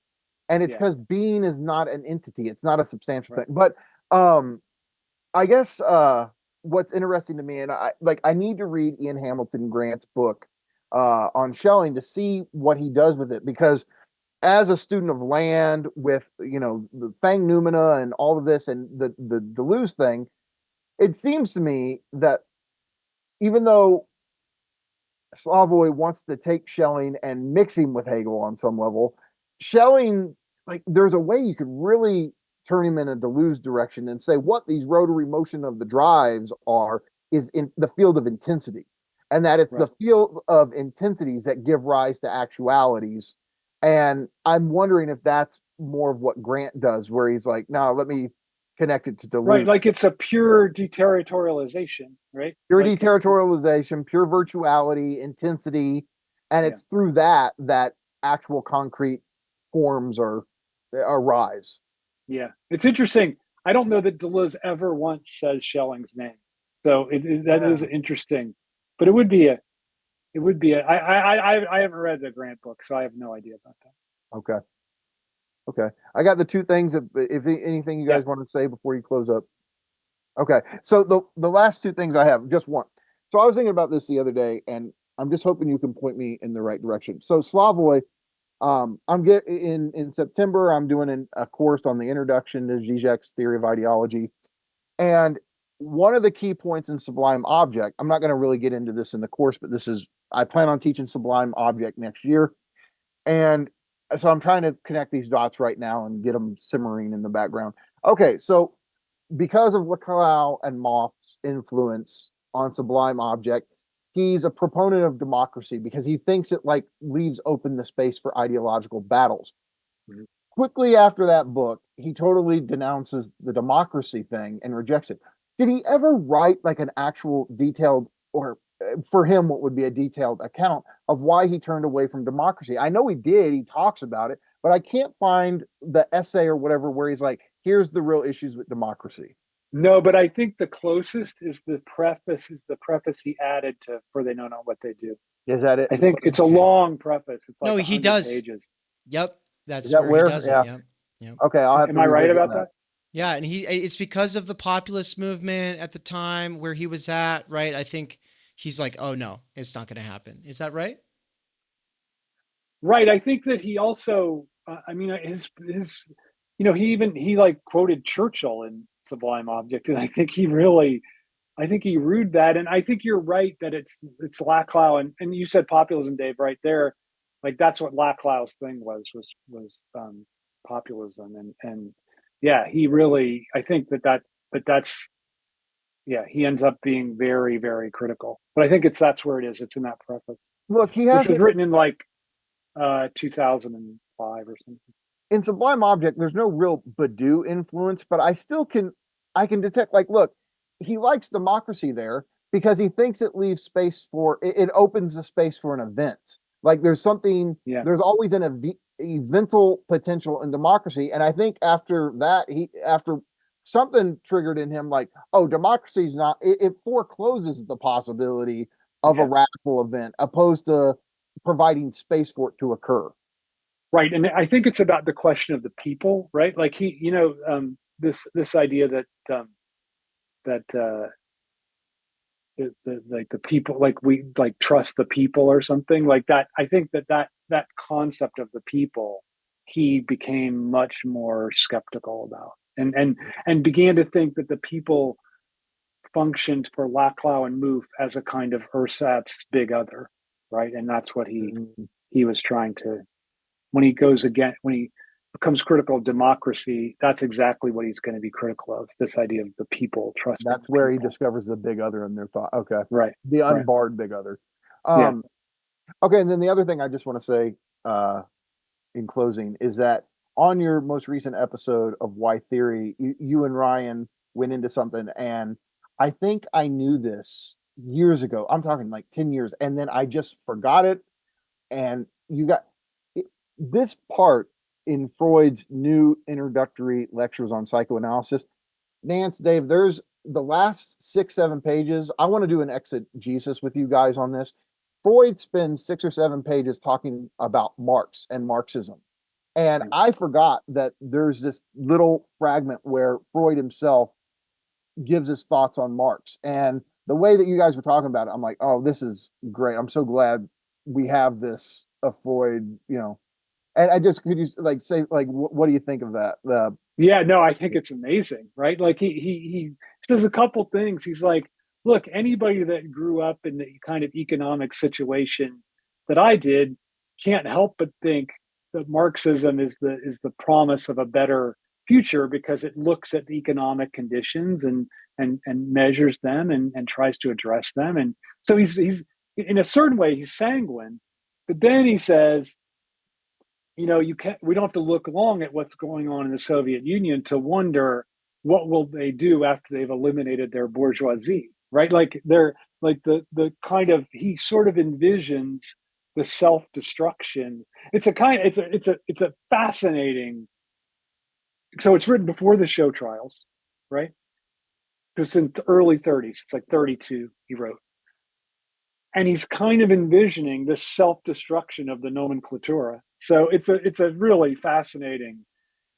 And it's because being is not an entity. It's not a substantial thing. But I guess what's interesting to me, and I need to read Ian Hamilton Grant's book on Schelling to see what he does with it, because as a student of land with the Fang Noumena and all of this and the Deleuze thing, it seems to me that even though Slavoj wants to take Schelling and mix him with Hegel on some level, Schelling, like, there's a way you could really turn him in a Deleuze direction and say what these rotary motion of the drives are is in the field of intensity, and that it's the field of intensities that give rise to actualities. And I'm wondering if that's more of what Grant does, where he's like, no, let me connect it to Deleuze. Right, like it's a pure deterritorialization, right? Pure deterritorialization, pure virtuality, intensity, and it's through that actual concrete forms arise. Yeah, it's interesting. I don't know that Deleuze ever once says Schelling's name, so that is interesting. But it would be a. I haven't read the Grant book, so I have no idea about that. Okay. I got the two things. If anything you guys want to say before you close up. Okay. So the last two things I have, just one. So I was thinking about this the other day, and I'm just hoping you can point me in the right direction. So Slavoj, I'm getting in September, I'm doing a course on the introduction to Žižek's theory of ideology. And one of the key points in Sublime Object, I'm not going to really get into this in the course, but I plan on teaching Sublime Object next year. And so I'm trying to connect these dots right now and get them simmering in the background. Okay, so because of Laclau and Moth's influence on Sublime Object, he's a proponent of democracy because he thinks it like leaves open the space for ideological battles. Mm-hmm. Quickly after that book, he totally denounces the democracy thing and rejects it. Did he ever write like an actual detailed, or for him, what would be a detailed account of why he turned away from democracy? I know he did. He talks about it, but I can't find the essay or whatever where he's like, here's the real issues with democracy. No, but I think the closest is the preface he added to For They Know Not What They Do. Is that it? I think it's a long preface. It's like he does. Pages. Yep. That's where he does it. Yep. Okay. Am I right about that? Yeah. And it's because of the populist movement at the time where he was at, right? I think he's like, oh no, it's not going to happen. Is that right? Right. I think that he also, he like quoted Churchill in Sublime Object, and I think he rued that. And I think you're right that it's Laclau, and you said populism, Dave, right there. Like that's what Laclau's thing was populism, and he really, I think that's he ends up being very, very critical. But I think that's where it is. It's in that preface. Look, which was written in like 2005 or something. In Sublime Object, there's no real Badiou influence, but I can detect, like, look, he likes democracy there because he thinks it leaves space it opens the space for an event. Like there's something, there's always an evental potential in democracy. And I think after that, after something triggered in him, like, oh, democracy is not, it forecloses the possibility of a radical event opposed to providing space for it to occur. Right. And I think it's about the question of the people, right? Like this idea that like the people, like we like trust the people or something like that. I think that concept of the people, he became much more skeptical about and began to think that the people functioned for Laclau and Mouffe as a kind of ersatz big other, right? And that's what he was trying to, when he becomes critical of democracy, that's exactly what he's going to be critical of, this idea of the people trusting. That's where he discovers the big other in their thought. Okay. Right. The unbarred big other. Okay. And then the other thing I just want to say in closing is that on your most recent episode of Why Theory, you and Ryan went into something, and I think I knew this years ago. I'm talking like 10 years, and then I just forgot it. And you got this part in Freud's new introductory lectures on psychoanalysis. Nance, Dave, there's the last 6-7 pages. I want to do an exegesis with you guys on this. Freud spends 6 or 7 pages talking about Marx and Marxism. And I forgot that there's this little fragment where Freud himself gives his thoughts on Marx. And the way that you guys were talking about it, I'm like, oh, this is great. I'm so glad we have this of Freud, And I just, could you like say, like, what do you think of that? Yeah, no, I think it's amazing, right? Like he says a couple things. He's like, look, anybody that grew up in the kind of economic situation that I did can't help but think that Marxism is the promise of a better future because it looks at the economic conditions and measures them and tries to address them. And so he's in a certain way he's sanguine, but then he says, we don't have to look long at what's going on in the Soviet Union to wonder what will they do after they've eliminated their bourgeoisie, right? Like they're like the kind of, he sort of envisions the self-destruction. It's a fascinating. So it's written before the show trials, right? Because in the early 30s, it's like 32 he wrote. And he's kind of envisioning this self-destruction of the nomenclatura. So it's a really fascinating,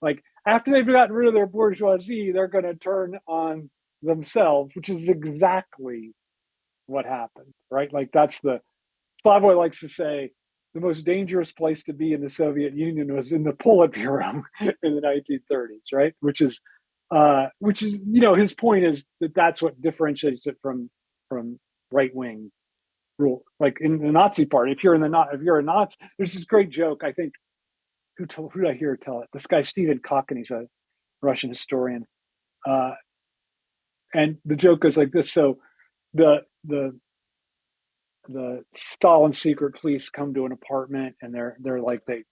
like after they've gotten rid of their bourgeoisie, they're going to turn on themselves, which is exactly what happened, right? Like that's Slavoj likes to say, the most dangerous place to be in the Soviet Union was in the Politburo in the 1930s, right? Which is, his point is that that's what differentiates it from right wing rule. Like in the Nazi party, if you're a Nazi, there's this great joke. I think who did I hear tell it? This guy Stephen Kokken, he's a Russian historian, and the joke goes like this. So the Stalin secret police come to an apartment and they're like they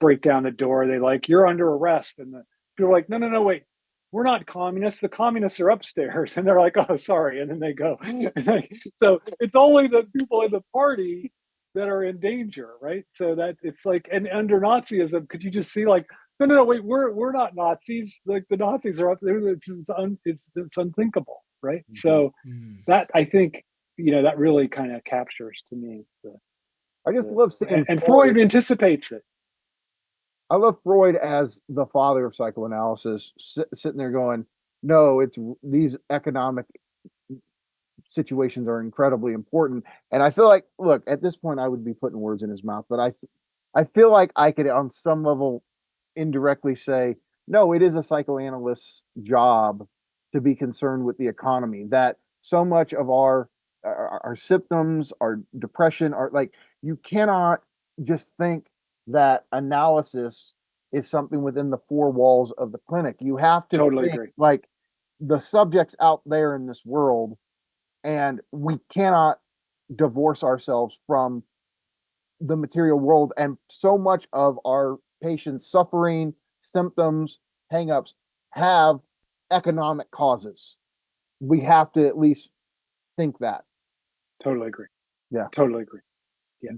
break down the door. They like, you're under arrest, and the people are like, no, wait, we're not communists. The communists are upstairs. And they're like, oh, sorry. And then they go. So it's only the people in the party that are in danger, right? So that it's like, and under Nazism, could you just see like, no, wait, we're not Nazis. Like the Nazis are up there. It's unthinkable, right? Mm-hmm. So that, I think, that really kind of captures to me. I just love seeing, and Freud anticipates it. I love Freud as the father of psychoanalysis, sitting there going, no, it's these economic situations are incredibly important. And I feel like, look, at this point, I would be putting words in his mouth, but I feel like I could, on some level, indirectly say, no, it is a psychoanalyst's job to be concerned with the economy, that so much of our symptoms, our depression, are like, you cannot just think that analysis is something within the 4 walls of the clinic. You have to totally think agree. like the subjects out there in this world, and we cannot divorce ourselves from the material world. And so much of our patients' suffering, symptoms, hangups have economic causes. We have to at least think that. Totally agree. Yeah. Totally agree. Yeah.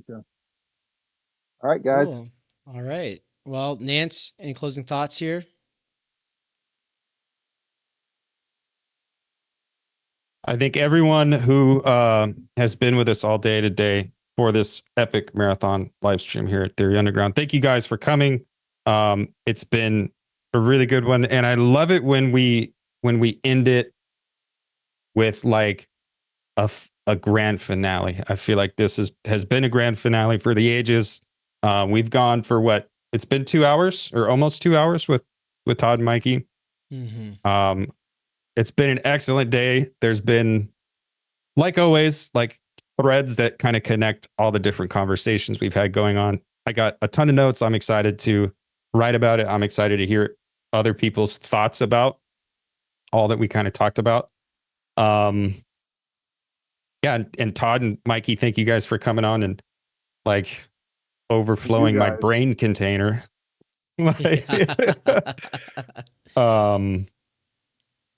All right, guys. Cool. All right. Well, Nance, any closing thoughts here? I think everyone who has been with us all day today for this epic marathon live stream here at Theory Underground, thank you guys for coming. It's been a really good one, and I love it when we end it with like a grand finale. I feel like this has been a grand finale for the ages. We've gone for what? It's been 2 hours or almost 2 hours with Todd and Mikey. Mm-hmm. It's been an excellent day. There's been, like always, like threads that kind of connect all the different conversations we've had going on. I got a ton of notes. I'm excited to write about it. I'm excited to hear other people's thoughts about all that we kind of talked about. Yeah, and Todd and Mikey, thank you guys for coming on and like overflowing my brain container. Like,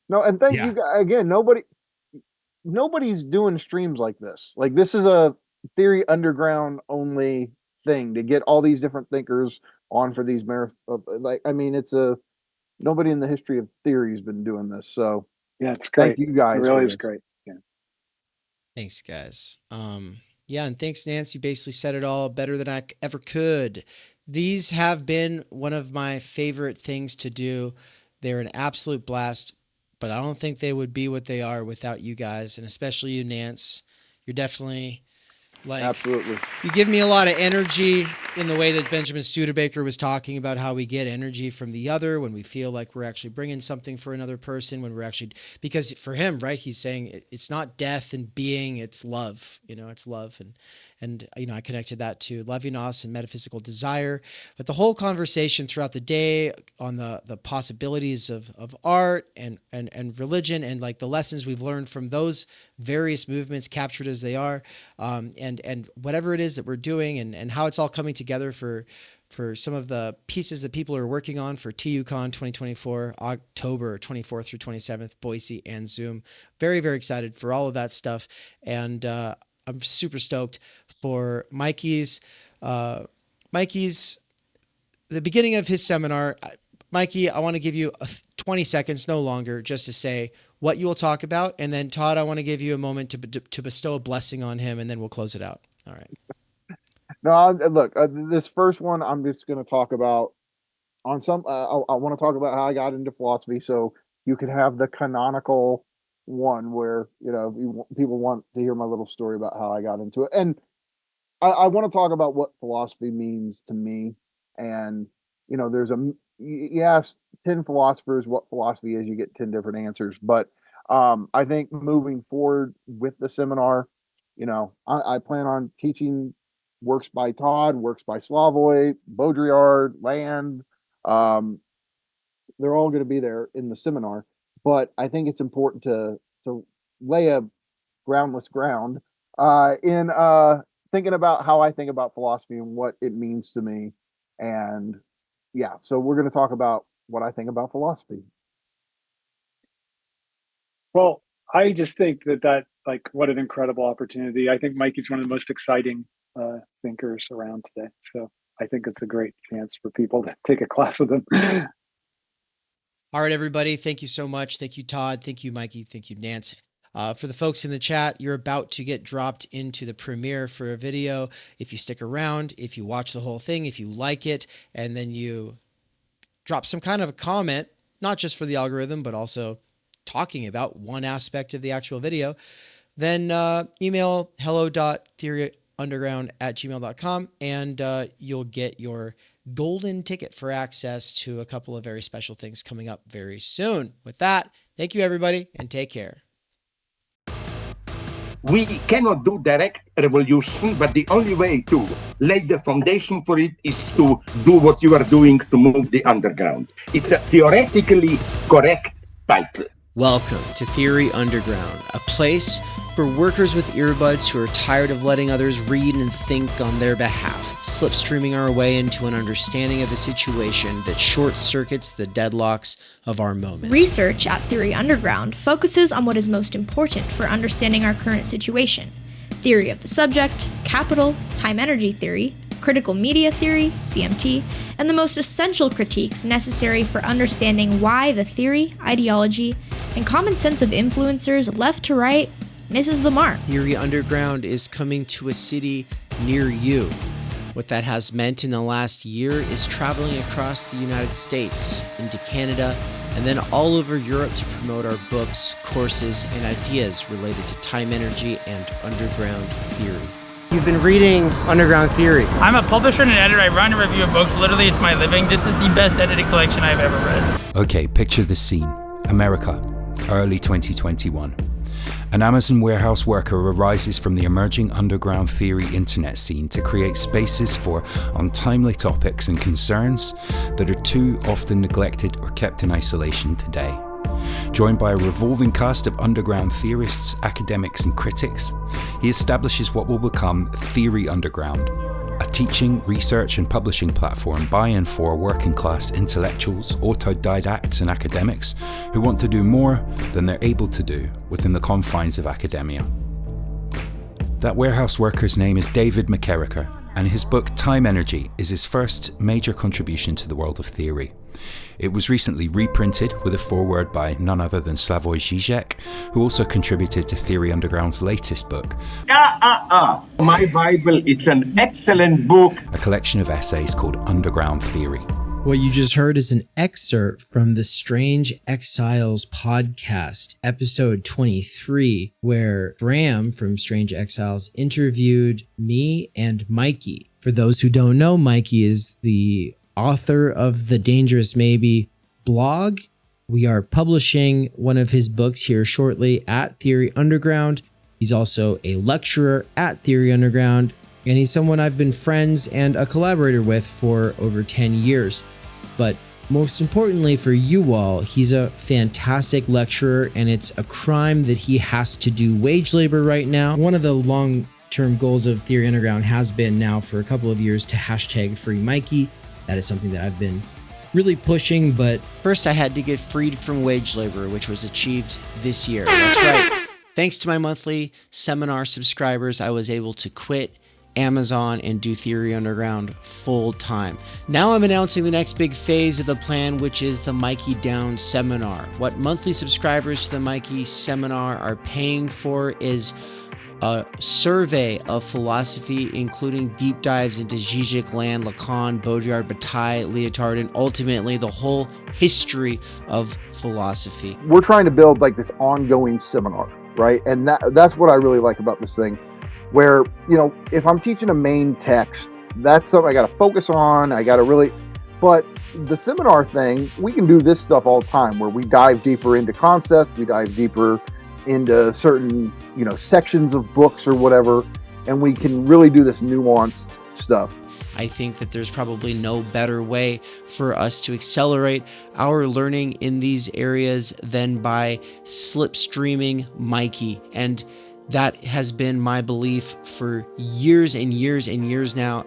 No, and thank Yeah. you again. Nobody's doing streams like this. Like, this is a Theory Underground only thing to get all these different thinkers on for these marathon. Like, I mean, nobody in the history of theory has been doing this. So Yeah, it's great. thank you guys. It really for is this. great. Yeah. Thanks, guys. Yeah, and thanks, Nance. You basically said it all better than I ever could. These have been one of my favorite things to do. They're an absolute blast, but I don't think they would be what they are without you guys, and especially you, Nance. You're definitely like, Absolutely. you give me a lot of energy in the way that Benjamin Studebaker was talking about how we get energy from the other when we feel like we're actually bringing something for another person, when we're actually, because for him, right, he's saying it's not death and being, it's love, it's love. And I connected that to Levinas and metaphysical desire, but the whole conversation throughout the day on the possibilities of art and religion, and like the lessons we've learned from those various movements, captured as they are, and whatever it is that we're doing, and how it's all coming together for some of the pieces that people are working on for TUCon 2024, October 24th through 27th, Boise and Zoom. Very, very excited for all of that stuff. And I'm super stoked for Mikey's, the beginning of his seminar. Mikey, I want to give you 20 seconds, no longer, just to say what you will talk about. And then Todd, I want to give you a moment to bestow a blessing on him, and then we'll close it out. All right. No, look, this first one, I'm just going to talk about on some, I want to talk about how I got into philosophy. So you could have the canonical one where, people want to hear my little story about how I got into it. And I want to talk about what philosophy means to me. And, you ask 10 philosophers what philosophy is, you get 10 different answers. But I think moving forward with the seminar, I plan on teaching works by Todd, works by Slavoj, Baudrillard, Land. They're all going to be there in the seminar. But I think it's important to lay a groundless ground in thinking about how I think about philosophy and what it means to me. And yeah, so we're going to talk about what I think about philosophy. Well, I just think that like, what an incredible opportunity. I think Mikey's one of the most exciting thinkers around today. So I think it's a great chance for people to take a class with him. All right, everybody. Thank you so much. Thank you, Todd. Thank you, Mikey. Thank you, Nance. For the folks in the chat, you're about to get dropped into the premiere for a video. If you stick around, if you watch the whole thing, if you like it, and then you drop some kind of a comment, not just for the algorithm, but also talking about one aspect of the actual video, then email hello.theoryunderground@gmail.com, and you'll get your golden ticket for access to a couple of very special things coming up very soon. With that, thank you, everybody, and take care. We cannot do direct revolution, but the only way to lay the foundation for it is to do what you are doing to move the underground. It's a theoretically correct title. Welcome to Theory Underground, a place for workers with earbuds who are tired of letting others read and think on their behalf, slipstreaming our way into an understanding of a situation that short-circuits the deadlocks of our moment. Research at Theory Underground focuses on what is most important for understanding our current situation: theory of the subject, capital, time-energy theory, critical media theory, CMT, and the most essential critiques necessary for understanding why the theory, ideology, and common sense of influencers left to right misses the mark. Theory Underground is coming to a city near you. What that has meant in the last year is traveling across the United States, into Canada, and then all over Europe to promote our books, courses, and ideas related to time energy and underground theory. You've been reading Underground Theory. I'm a publisher and an editor. I run a review of books. Literally, it's my living. This is the best edited collection I've ever read. Okay, picture this scene. America, early 2021. An Amazon warehouse worker arises from the emerging underground theory internet scene to create spaces for untimely topics and concerns that are too often neglected or kept in isolation today. Joined by a revolving cast of underground theorists, academics, and critics, he establishes what will become Theory Underground, a teaching, research, and publishing platform by and for working class intellectuals, autodidacts, and academics who want to do more than they're able to do within the confines of academia. That warehouse worker's name is David McKerracher, and his book Timenergy is his first major contribution to the world of theory. It was recently reprinted with a foreword by none other than Slavoj Žižek, who also contributed to Theory Underground's latest book. My Bible, it's an excellent book. A collection of essays called Underground Theory. What you just heard is an excerpt from the Strange Exiles podcast, episode 23, where Bram from Strange Exiles interviewed me and Mikey. For those who don't know, Mikey is the author of the Dangerous Maybe blog. We are publishing one of his books here shortly at Theory Underground. He's also a lecturer at Theory Underground, and he's someone I've been friends and a collaborator with for over 10 years. But most importantly for you all, he's a fantastic lecturer, and it's a crime that he has to do wage labor right now. One of the long-term goals of Theory Underground has been now for a couple of years to hashtag free Mikey. That is something that I've been really pushing, but first I had to get freed from wage labor, which was achieved this year. That's right. Thanks to my monthly seminar subscribers, I was able to quit Amazon and do Theory Underground full time. Now I'm announcing the next big phase of the plan, which is the Mikey Down seminar. What monthly subscribers to the Mikey seminar are paying for is a survey of philosophy, including deep dives into Žižek, Land, Lacan, Baudrillard, Bataille, Lyotard, and ultimately the whole history of philosophy. We're trying to build like this ongoing seminar, right? And that's what I really like about this thing, where, you know, if I'm teaching a main text, that's something I got to focus on. I got to really, but the seminar thing, we can do this stuff all the time where we dive deeper into concepts, we dive deeper into certain, you know, sections of books or whatever, and we can really do this nuanced stuff. I think that there's probably no better way for us to accelerate our learning in these areas than by slipstreaming Mikey. And that has been my belief for years and years and years now.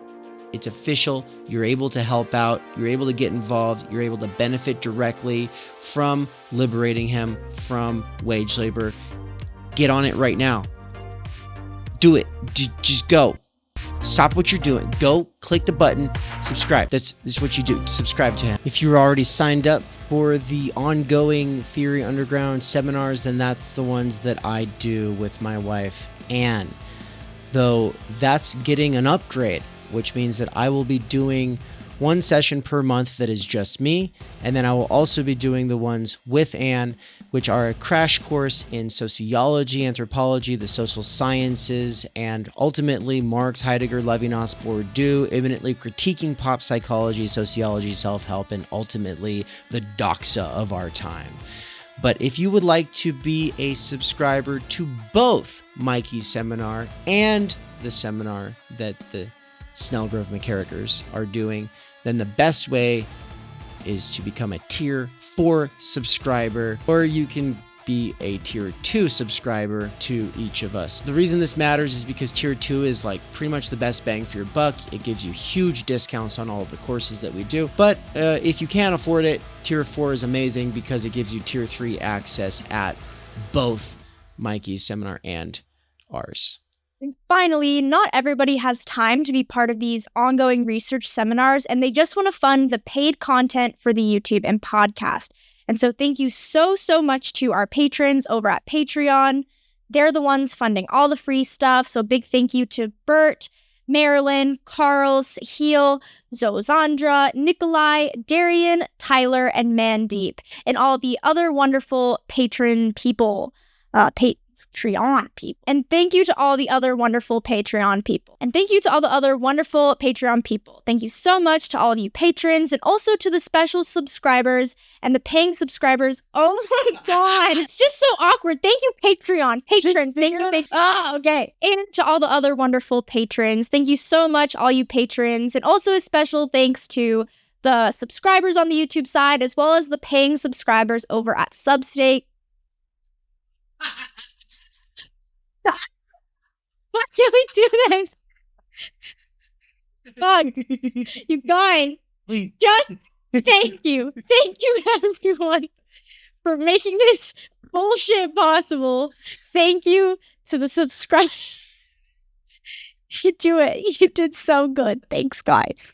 It's official. You're able to help out. You're able to get involved. You're able to benefit directly from liberating him from wage labor. Get on it right now. Do it. Just go. Stop what you're doing. Go click the button. Subscribe. This is what you do. Subscribe to him. If you're already signed up for the ongoing Theory Underground seminars, then that's the ones that I do with my wife, Anne. Though that's getting an upgrade, which means that I will be doing one session per month that is just me, and then I will also be doing the ones with Anne, which are a crash course in sociology, anthropology, the social sciences, and ultimately Marx, Heidegger, Levinas, Bourdieu, imminently critiquing pop psychology, sociology, self-help, and ultimately the doxa of our time. But if you would like to be a subscriber to both Mikey's seminar and the seminar that the Snellgrove McKerrachers are doing, then the best way is to become a Tier 4 subscriber, or you can be a Tier 2 subscriber to each of us. The reason this matters is because Tier 2 is like pretty much the best bang for your buck. It gives you huge discounts on all of the courses that we do. But if you can't afford it, Tier 4 is amazing because it gives you Tier 3 access at both Mikey's seminar and ours. And finally, not everybody has time to be part of these ongoing research seminars, and they just want to fund the paid content for the YouTube and podcast. And so thank you so much to our patrons over at Patreon. They're the ones funding all the free stuff. So big thank you to Bert, Marilyn, Carl, Sahil, Zozandra, Nikolai, Darian, Tyler, and Mandeep, and all the other wonderful patron people, Patreon people. And thank you to all the other wonderful Patreon people. Thank you so much to all of you patrons, and also to the special subscribers and the paying subscribers. Oh my god, it's just so awkward. Thank you, Patreon. Patrons, thank you. Oh, okay. And to all the other wonderful patrons, thank you so much, all you patrons. And also a special thanks to the subscribers on the YouTube side, as well as the paying subscribers over at Substack. Why can't we do this? Fuck. You guys, just thank you. Thank you, everyone, for making this bullshit possible. Thank you to the subscribers. You do it. You did so good. Thanks, guys.